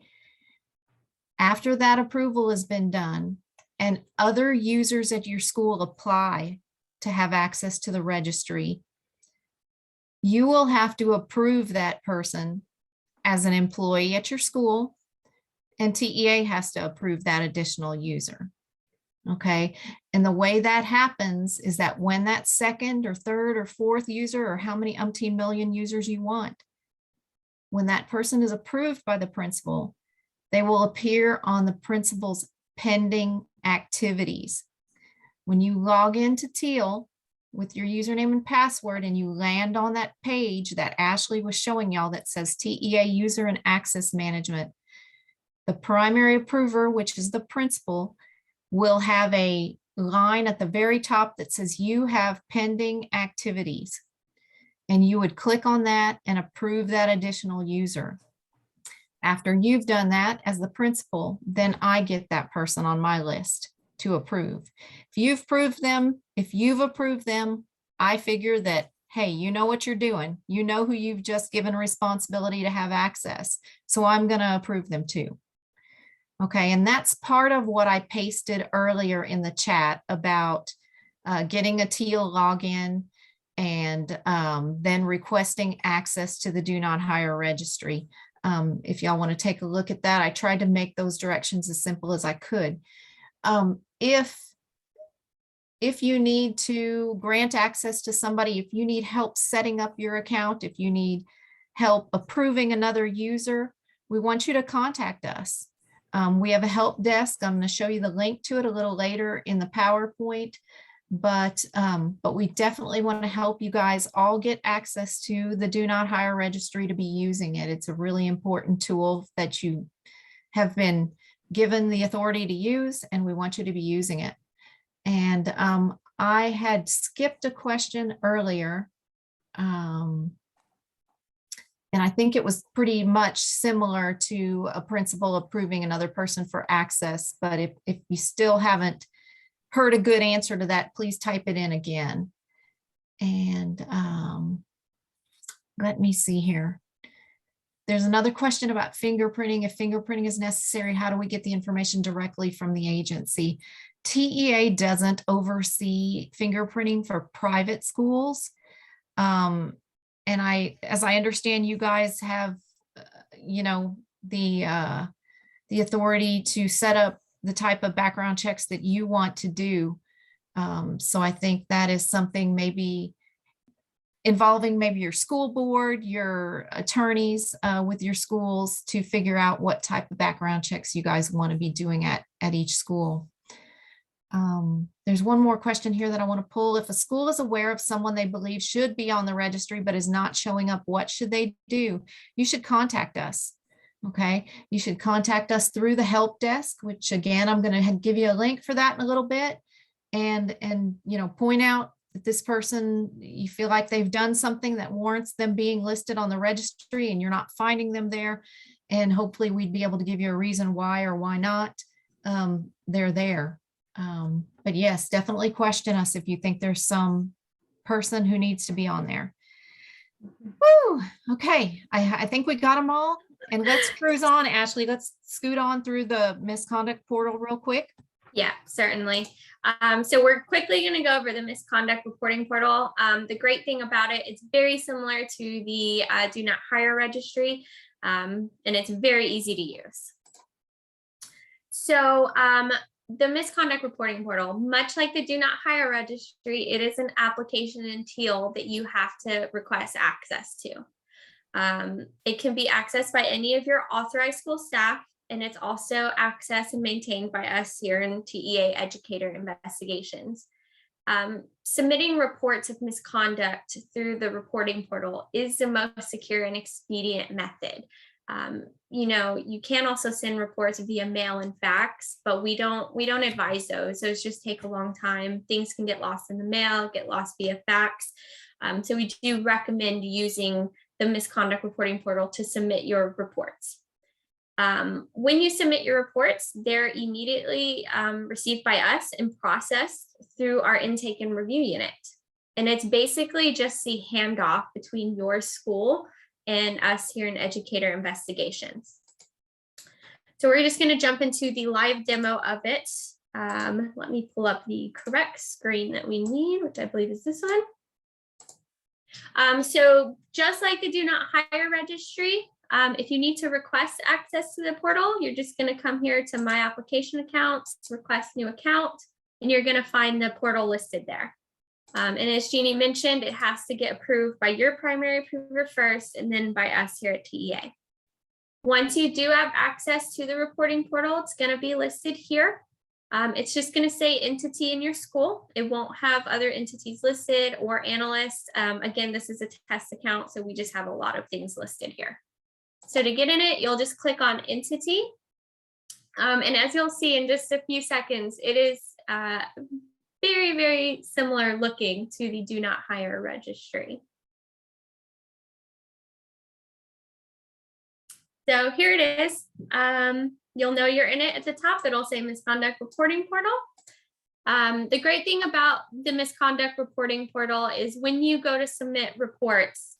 after that approval has been done and other users at your school apply to have access to the registry, you will have to approve that person as an employee at your school, and TEA has to approve that additional user. Okay. And the way that happens is that when that second or third or fourth user, or how many umpteen million users you want, when that person is approved by the principal, they will appear on the principal's pending activities. When you log into Teal with your username and password and you land on that page that Ashley was showing y'all that says TEA User and Access Management, the primary approver, which is the principal, will have a line at the very top that says you have pending activities. And you would click on that and approve that additional user. After you've done that as the principal, then I get that person on my list to approve. If you've approved them, I figure that, hey, you know what you're doing. You know who you've just given responsibility to have access. So I'm going to approve them too. Okay, and that's part of what I pasted earlier in the chat about getting a Teal login and then requesting access to the Do Not Hire registry. If y'all want to take a look at that, I tried to make those directions as simple as I could. If you need to grant access to somebody, if you need help setting up your account, if you need help approving another user, we want you to contact us. We have a help desk. I'm going to show you the link to it a little later in the PowerPoint, but we definitely want to help you guys all get access to the Do Not Hire registry to be using it. It's a really important tool that you have been given the authority to use, and we want you to be using it. And I had skipped a question earlier. And I think it was pretty much similar to a principal approving another person for access. But if you still haven't heard a good answer to that, please type it in again. And let me see here. There's another question about fingerprinting. If fingerprinting is necessary, how do we get the information directly from the agency? TEA doesn't oversee fingerprinting for private schools. And as I understand, you guys have, the authority to set up the type of background checks that you want to do. So I think that is something maybe involving maybe your school board, your attorneys with your schools to figure out what type of background checks you guys want to be doing at each school. There's one more question here that I want to pull. If a school is aware of someone they believe should be on the registry but is not showing up, what should they do? You should contact us. Okay, you should contact us through the help desk, which again, I'm going to give you a link for that in a little bit, and point out that this person, you feel like they've done something that warrants them being listed on the registry and you're not finding them there. And hopefully we'd be able to give you a reason why or why not they're there. But yes, definitely question us if you think there's some person who needs to be on there. Woo, okay, I think we got them all. And let's cruise on, Ashley. Let's scoot on through the misconduct portal real quick. Yeah, certainly. So we're quickly going to go over the misconduct reporting portal. The great thing about it, it's very similar to the Do Not Hire registry, and it's very easy to use. So the misconduct reporting portal, much like the Do Not Hire registry, it is an application in Teal that you have to request access to. It can be accessed by any of your authorized school staff, and it's also accessed and maintained by us here in TEA Educator Investigations. Submitting reports of misconduct through the reporting portal is the most secure and expedient method. You know, you can also send reports via mail and fax, but we don't advise those. Those just take a long time. Things can get lost in the mail, get lost via fax. So we do recommend using the misconduct reporting portal to submit your reports. When you submit your reports, they're immediately received by us and processed through our intake and review unit. And it's basically just the handoff between your school and us here in Educator Investigations. So we're just going to jump into the live demo of it. Let me pull up the correct screen that we need, which I believe is this one. So just like the Do Not Hire registry, if you need to request access to the portal, you're just going to come here to My Application Accounts, request new account, and you're going to find the portal listed there. And as Jeannie mentioned, it has to get approved by your primary approver first, and then by us here at TEA. Once you do have access to the reporting portal, it's going to be listed here. It's just going to say entity in your school. It won't have other entities listed or analysts. Again, this is a test account, so we just have a lot of things listed here. So to get in it, you'll just click on entity. And as you'll see in just a few seconds, it is very, very similar looking to the Do Not Hire registry. So here it is. You'll know you're in it at the top. It'll say Misconduct Reporting Portal. The great thing about the Misconduct Reporting Portal is when you go to submit reports,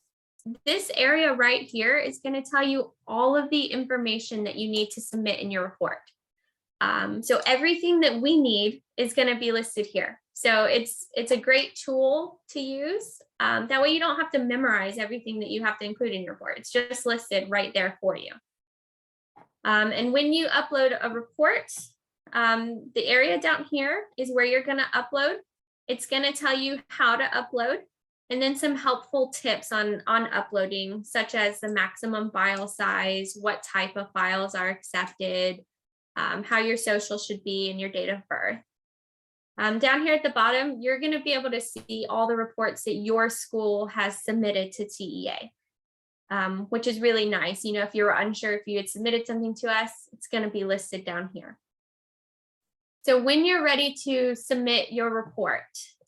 this area right here is going to tell you all of the information that you need to submit in your report. So everything that we need is going to be listed here. So it's a great tool to use. That way you don't have to memorize everything that you have to include in your report. It's just listed right there for you. And when you upload a report, the area down here is where you're going to upload. It's going to tell you how to upload, and then some helpful tips on uploading, such as the maximum file size, what type of files are accepted, how your social should be, and your date of birth. Down here at the bottom, you're going to be able to see all the reports that your school has submitted to TEA, which is really nice. You know, if you were unsure if you had submitted something to us, it's going to be listed down here. So when you're ready to submit your report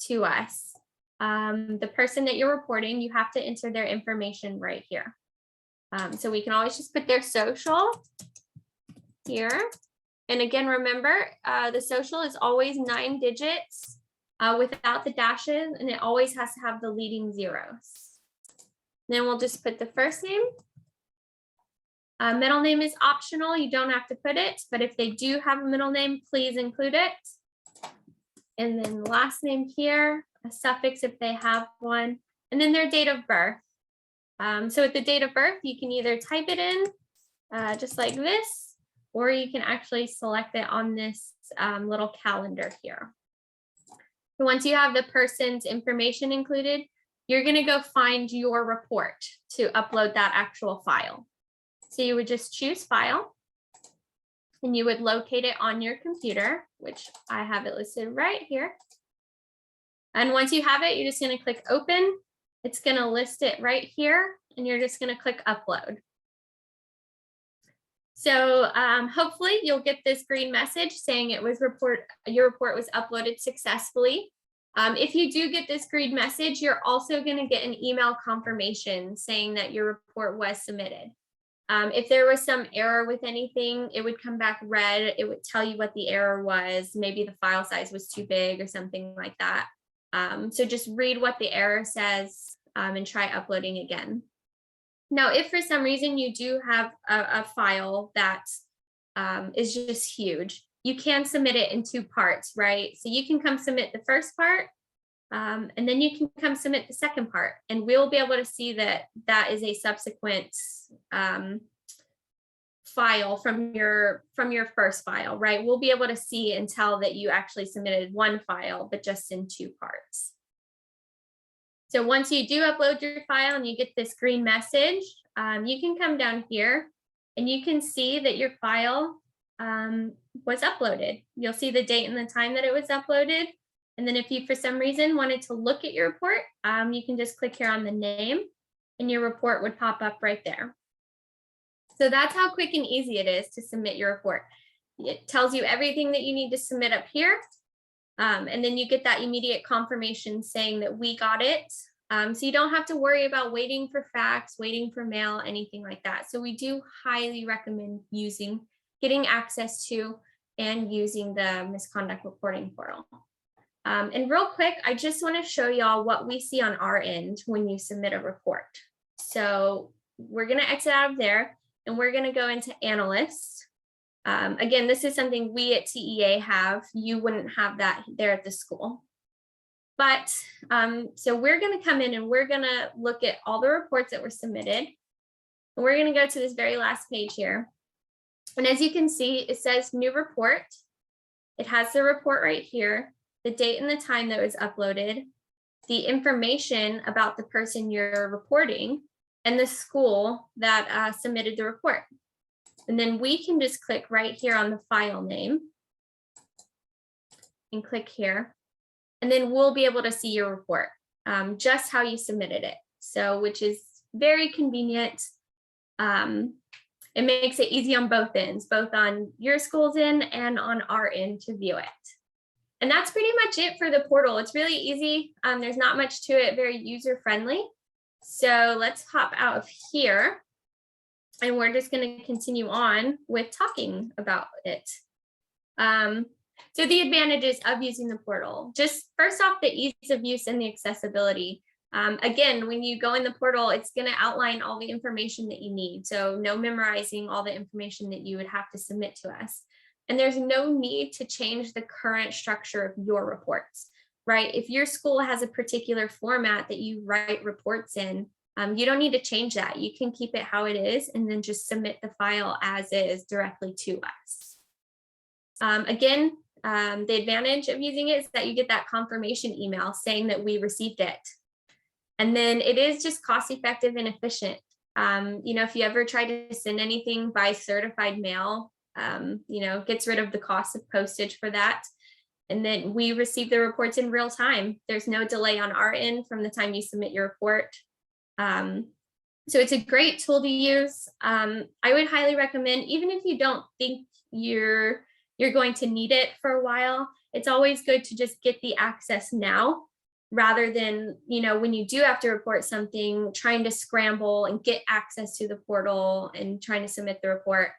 to us, the person that you're reporting, you have to enter their information right here. So we can always just put their social here. And again, remember, the social is always 9 digits without the dashes, and it always has to have the leading zeros. Then we'll just put the first name. Middle name is optional. You don't have to put it, but if they do have a middle name, please include it. And then last name here, a suffix if they have one, and then their date of birth. So at the date of birth, you can either type it in just like this, or you can actually select it on this little calendar here. So once you have the person's information included, you're going to go find your report to upload that actual file. So you would just choose file, and you would locate it on your computer, which I have it listed right here. And once you have it, you're just going to click open. It's going to list it right here, and you're just going to click upload. So hopefully you'll get this green message saying your report was uploaded successfully. If you do get this green message, you're also going to get an email confirmation saying that your report was submitted. If there was some error with anything, it would come back red. It would tell you what the error was. Maybe the file size was too big or something like that. So just read what the error says and try uploading again. Now, if for some reason you do have a file that is just huge, you can submit it in 2 parts, right? So you can come submit the first part, and then you can come submit the second part, and we'll be able to see that that is a subsequent file from your first file, right? We'll be able to see and tell that you actually submitted 1 file, but just in 2 parts. So once you do upload your file and you get this green message, you can come down here and you can see that your file was uploaded. You'll see the date and the time that it was uploaded. And then if you, for some reason, wanted to look at your report, you can just click here on the name and your report would pop up right there. So that's how quick and easy it is to submit your report. It tells you everything that you need to submit up here. And then you get that immediate confirmation saying that we got it. So you don't have to worry about waiting for fax, waiting for mail, anything like that. So we do highly recommend getting access to and using the misconduct reporting portal. And real quick, I just want to show y'all what we see on our end when you submit a report. So we're going to exit out of there and we're going to go into analysts. Again, this is something we at TEA have. You wouldn't have that there at the school. But so we're going to come in and we're going to look at all the reports that were submitted. And we're going to go to this very last page here. And as you can see, it says new report. It has the report right here, the date and the time that was uploaded, the information about the person you're reporting, and the school that submitted the report. And then we can just click right here on the file name and click here. And then we'll be able to see your report, just how you submitted it. So, which is very convenient. It makes it easy on both ends, both on your school's end and on our end to view it. And that's pretty much it for the portal. It's really easy. There's not much to it, very user-friendly. So let's hop out of here. And we're just going to continue on with talking about it. So the advantages of using the portal, just first off, the ease of use and the accessibility. Again, when you go in the portal, it's going to outline all the information that you need. So no memorizing all the information that you would have to submit to us. And there's no need to change the current structure of your reports, right? If your school has a particular format that you write reports in, you don't need to change that. You can keep it how it is and then just submit the file as is directly to us. Again, the advantage of using it is that you get that confirmation email saying that we received it. And then it is just cost effective and efficient. If you ever try to send anything by certified mail, gets rid of the cost of postage for that. And then we receive the reports in real time. There's no delay on our end from the time you submit your report. So it's a great tool to use. I would highly recommend, even if you don't think you're going to need it for a while, it's always good to just get the access now, rather than, when you do have to report something, trying to scramble and get access to the portal and trying to submit the report.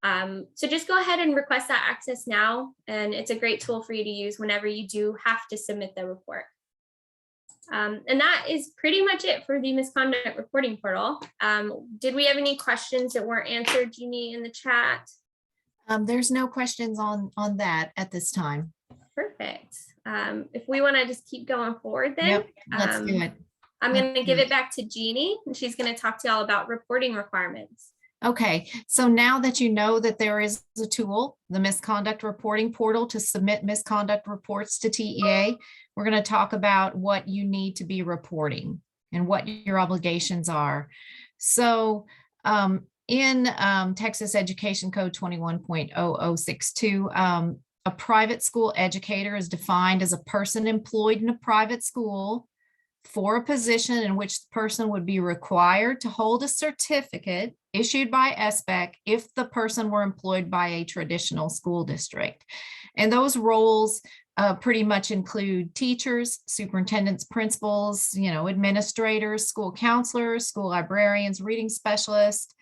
So just go ahead and request that access now. And it's a great tool for you to use whenever you do have to submit the report. And that is pretty much it for the misconduct reporting portal. Did we have any questions that weren't answered, Jeannie, in the chat? There's no questions on that at this time. Perfect. If we want to just keep going forward, then Yep, let's do it. I'm going to give it back to Jeannie, and she's going to talk to y'all about reporting requirements. Okay, so now that you know that there is a tool, the misconduct reporting portal, to submit misconduct reports to TEA, we're going to talk about what you need to be reporting and what your obligations are. So in Texas Education Code 21.0062, a private school educator is defined as a person employed in a private school for a position in which the person would be required to hold a certificate issued by SBEC if the person were employed by a traditional school district. And those roles pretty much include teachers, superintendents, principals, administrators, school counselors, school librarians, reading specialists,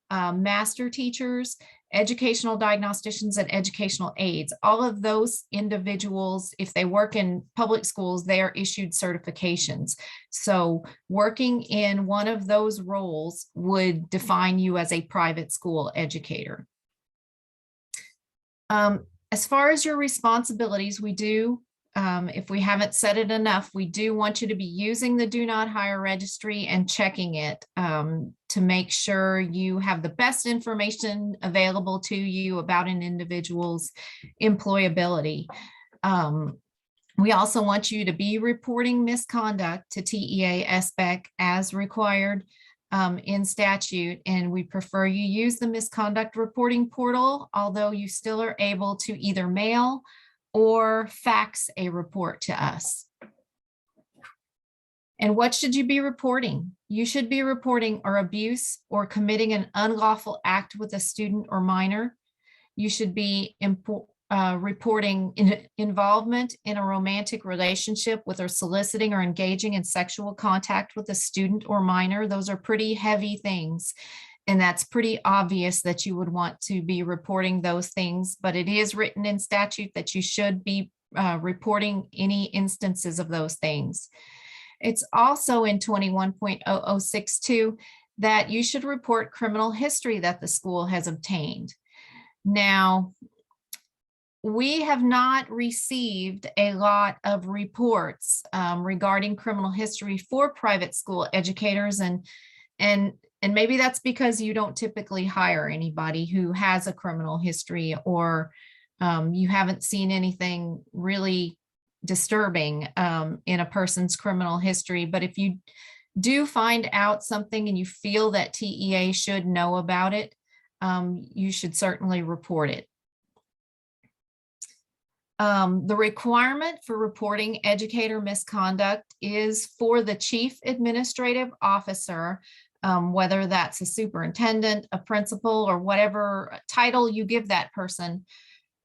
master teachers, educational diagnosticians, and educational aides. All of those individuals, if they work in public schools, they are issued certifications. So working in one of those roles would define you as a private school educator. As far as your responsibilities, we do, if we haven't said it enough, we do want you to be using the Do Not Hire registry and checking it to make sure you have the best information available to you about an individual's employability. We also want you to be reporting misconduct to TEA SBEC as required. in statute, and we prefer you use the misconduct reporting portal, although you still are able to either mail or fax a report to us. And what should you be reporting? You should be reporting or abuse or committing an unlawful act with a student or minor. You should be reporting involvement in a romantic relationship with or soliciting or engaging in sexual contact with a student or minor. Those are pretty heavy things. And that's pretty obvious that you would want to be reporting those things, but it is written in statute that you should be reporting any instances of those things. It's also in 21.0062 that you should report criminal history that the school has obtained. Now, we have not received a lot of reports regarding criminal history for private school educators, and maybe that's because you don't typically hire anybody who has a criminal history, or you haven't seen anything really disturbing in a person's criminal history. But if you do find out something and you feel that TEA should know about it, you should certainly report it. The requirement for reporting educator misconduct is for the chief administrative officer, whether that's a superintendent, a principal, or whatever title you give that person,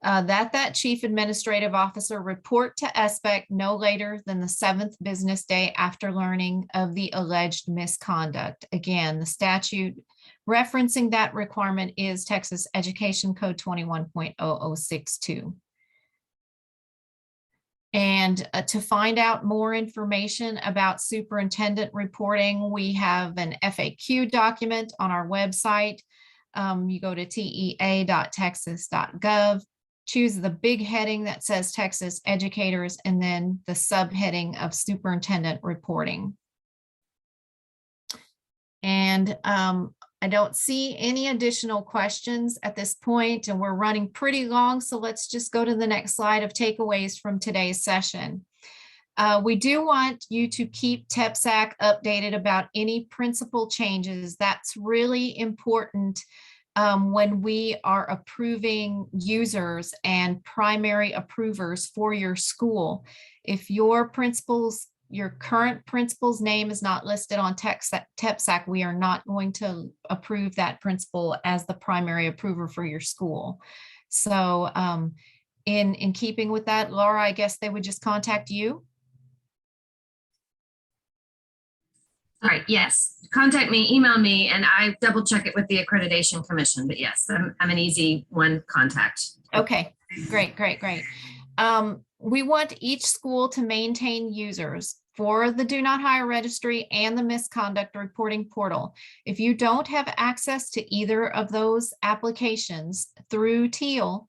that chief administrative officer report to SBEC no later than the 7th business day after learning of the alleged misconduct. Again, the statute referencing that requirement is Texas Education Code 21.0062. And to find out more information about superintendent reporting, we have an FAQ document on our website. You go to tea.texas.gov, choose the big heading that says Texas Educators, and then the subheading of superintendent reporting. And I don't see any additional questions at this point, and we're running pretty long, so let's just go to the next slide of takeaways from today's session. We do want you to keep TEPSAC updated about any principal changes. That's really important when we are approving users and primary approvers for your school. If your current principal's name is not listed on TEPSAC, we are not going to approve that principal as the primary approver for your school. So in keeping with that, Laura, I guess they would just contact you. All right, yes, contact me, email me, and I double check it with the Accreditation Commission. But yes, I'm an easy one contact. Okay, great. We want each school to maintain users for the Do Not Hire Registry and the Misconduct Reporting Portal. If you don't have access to either of those applications through Teal,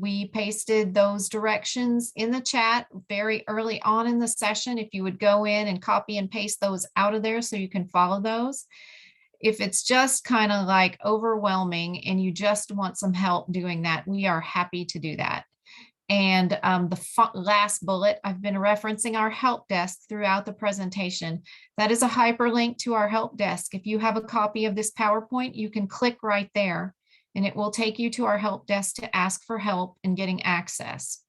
we pasted those directions in the chat very early on in the session. If you would go in and copy and paste those out of there so you can follow those. If it's just kind of like overwhelming and you just want some help doing that, we are happy to do that. And the last bullet, I've been referencing our help desk throughout the presentation. That is a hyperlink to our help desk. If you have a copy of this PowerPoint, you can click right there and it will take you to our help desk to ask for help in getting access.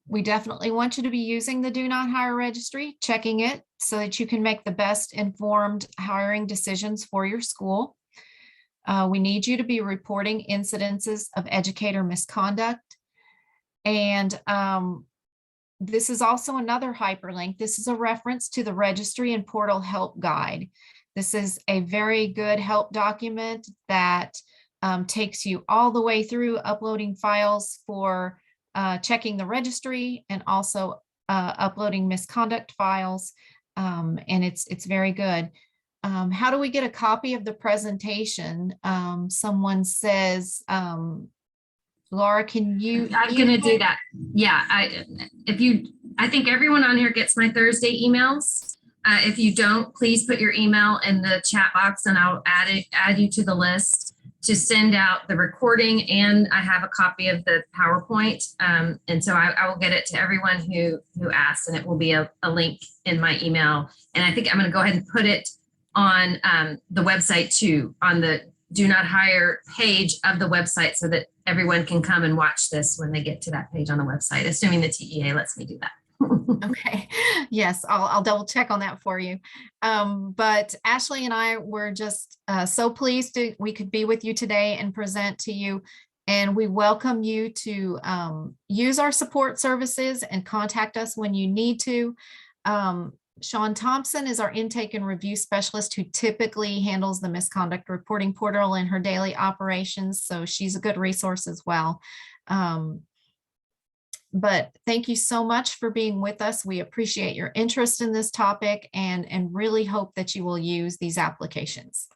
We definitely want you to be using the Do Not Hire Registry, checking it so that you can make the best informed hiring decisions for your school. We need you to be reporting incidences of educator misconduct. And this is also another hyperlink. This is a reference to the Registry and Portal Help Guide. This is a very good help document that takes you all the way through uploading files for checking the registry and also uploading misconduct files. And it's very good. How do we get a copy of the presentation? Someone says, Laura, can you? I'm going to do that. Yeah, I think everyone on here gets my Thursday emails. If you don't, please put your email in the chat box and I'll add you to the list to send out the recording, and I have a copy of the PowerPoint. And so I will get it to everyone who asked, and it will be a link in my email. And I think I'm going to go ahead and put it on the website too, on the Do Not Hire page of the website, so that everyone can come and watch this when they get to that page on the website, assuming the TEA lets me do that. Okay, yes, I'll double check on that for you. But Ashley and I were just so pleased we could be with you today and present to you. And we welcome you to use our support services and contact us when you need to. Sean Thompson is our intake and review specialist who typically handles the misconduct reporting portal in her daily operations. So she's a good resource as well. But thank you so much for being with us. We appreciate your interest in this topic and really hope that you will use these applications.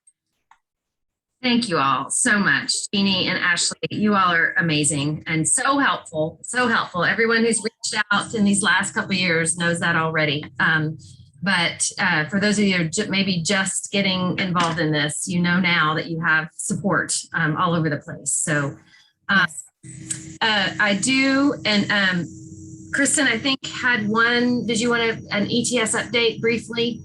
Thank you all so much, Jeannie and Ashley. You all are amazing and so helpful, so helpful. Everyone who's reached out in these last couple of years knows that already. But for those of you who are maybe just getting involved in this, you know now that you have support all over the place. So Yes. I do, and Kristen, I think had one. Did you want an ETS update briefly?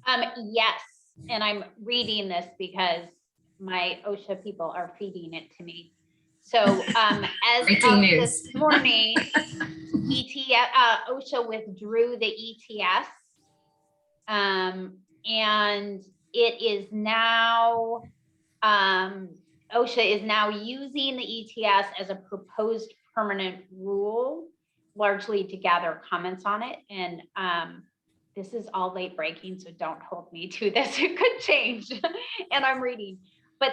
Yes, and I'm reading this because my OSHA people are feeding it to me. So as of this morning, OSHA withdrew the ETS, and it is now OSHA is now using the ETS as a proposed permanent rule, largely to gather comments on it. And this is all late breaking, so don't hold me to this. It could change, and I'm reading. But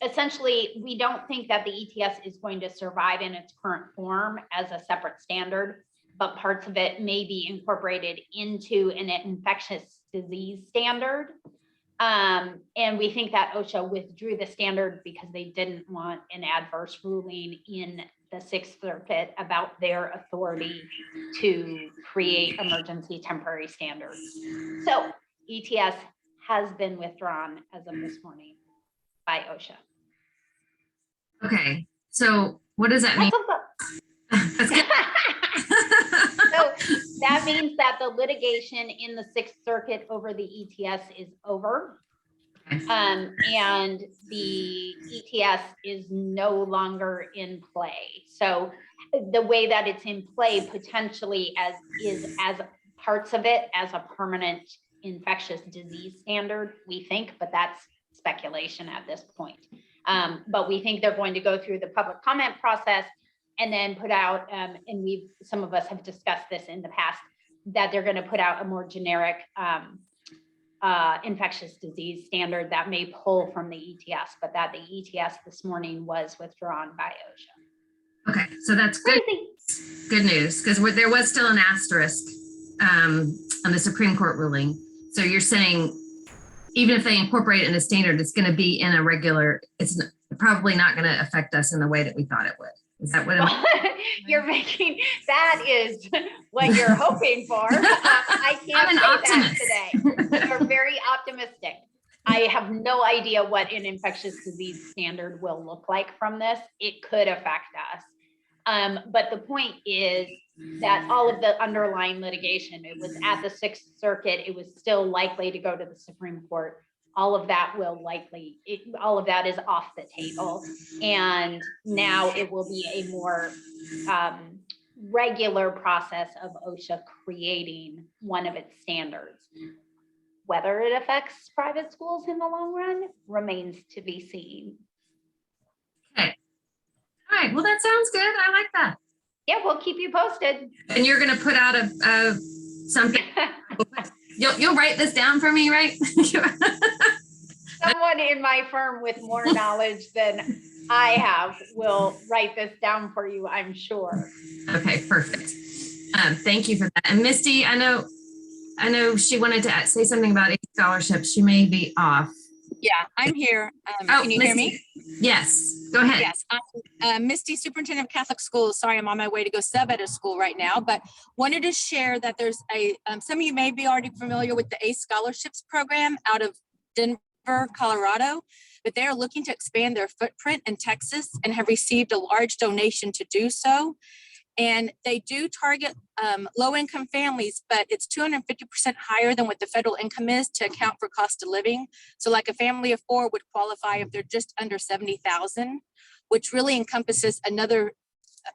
essentially, we don't think that the ETS is going to survive in its current form as a separate standard, but parts of it may be incorporated into an infectious disease standard. And we think that OSHA withdrew the standard because they didn't want an adverse ruling in the Sixth Circuit about their authority to create emergency temporary standards. So ETS has been withdrawn as of this morning by OSHA. Okay, so what does that mean? So that means that the litigation in the Sixth Circuit over the ETS is over. And the ETS is no longer in play. So the way that it's in play potentially as parts of it as a permanent infectious disease standard, we think, but that's speculation at this point. But we think they're going to go through the public comment process and then put out, and some of us have discussed this in the past, that they're going to put out a more generic infectious disease standard that may pull from the ETS, but that the ETS this morning was withdrawn by OSHA. Okay, so that's good. Good news, because there was still an asterisk on the Supreme Court ruling. So you're saying even if they incorporate it in a standard, it's going to be in a regular. It's probably not going to affect us in the way that we thought it would. Is that what you're making? That is what you're hoping for. I can't say optimist. That today. You're very optimistic. I have no idea what an infectious disease standard will look like from this. It could affect us. But the point is that all of the underlying litigation, it was at the Sixth Circuit, it was still likely to go to the Supreme Court. All of that all of that is off the table. And now it will be a more regular process of OSHA creating one of its standards. Whether it affects private schools in the long run remains to be seen. Okay. All right. Well, that sounds good. I like that. Yeah, we'll keep you posted. And you're going to put out something. You'll write this down for me, right? Someone in my firm with more knowledge than I have will write this down for you, I'm sure. Okay, perfect. Thank you for that. And Misty, I know she wanted to say something about a scholarship. She may be off. Yeah, I'm here. Can you hear me? Yes, go ahead. Yes, I'm Misty, Superintendent of Catholic Schools. Sorry, I'm on my way to go sub at a school right now, but wanted to share that there's some of you may be already familiar with the ACE Scholarships program out of Denver, Colorado. but they are looking to expand their footprint in Texas and have received a large donation to do so. And they do target low-income families, but it's 250% higher than what the federal income is to account for cost of living. So like a family of 4 would qualify if they're just under 70,000, which really encompasses another,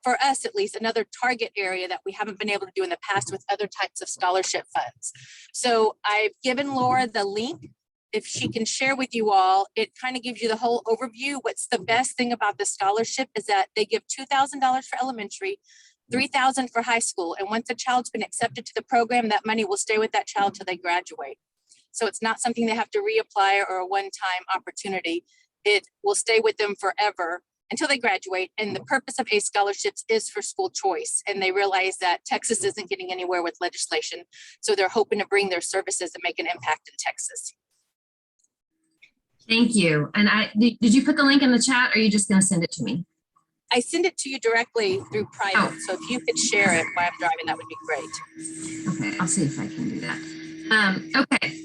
for us at least, another target area that we haven't been able to do in the past with other types of scholarship funds. So I've given Laura the link. If she can share with you all, it kind of gives you the whole overview. What's the best thing about the scholarship is that they give $2,000 for elementary, $3,000 for high school. And once a child's been accepted to the program, that money will stay with that child till they graduate. So it's not something they have to reapply or a one-time opportunity. It will stay with them forever until they graduate. And the purpose of ACE scholarships is for school choice. And they realize that Texas isn't getting anywhere with legislation. So they're hoping to bring their services and make an impact in Texas. Thank you. And did you put the link in the chat, or are you just going to send it to me? I send it to you directly through private. So if you could share it while I'm driving, that would be great. Okay, I'll see if I can do that. Okay,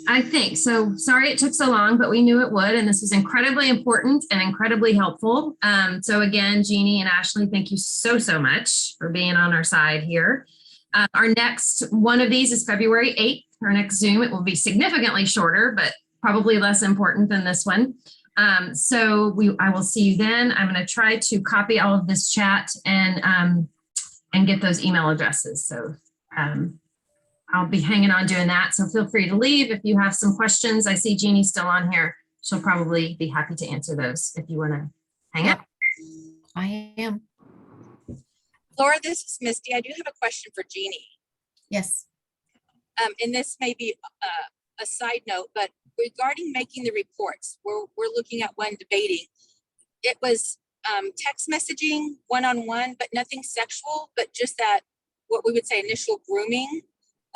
I think so. Sorry it took so long, but we knew it would, and this was incredibly important and incredibly helpful. So again, Jeannie and Ashley, thank you so much for being on our side here. Our next one of these is February 8th. Our next Zoom, it will be significantly shorter, but probably less important than this one. So I will see you then. I'm going to try to copy all of this chat and get those email addresses. So I'll be hanging on doing that. So feel free to leave if you have some questions. I see Jeannie's still on here. She'll probably be happy to answer those if you want to hang up. I am. Laura, this is Misty. I do have a question for Jeannie. Yes. And this may be a side note, but regarding making the reports, we're looking at one debating. It was text messaging one-on-one, but nothing sexual, but just that, what we would say, initial grooming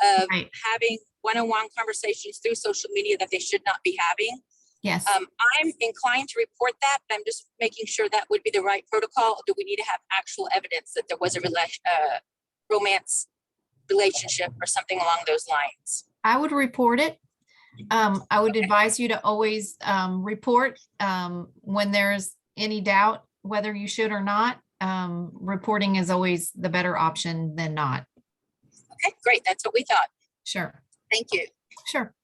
of having one-on-one conversations through social media that they should not be having. Yes. I'm inclined to report that, but I'm just making sure that would be the right protocol. Do we need to have actual evidence that there was a romance relationship or something along those lines? I would report it. I would advise you to always report when there's any doubt whether you should or not. Reporting is always the better option than not. Okay, great. That's what we thought. Sure. Thank you. Sure.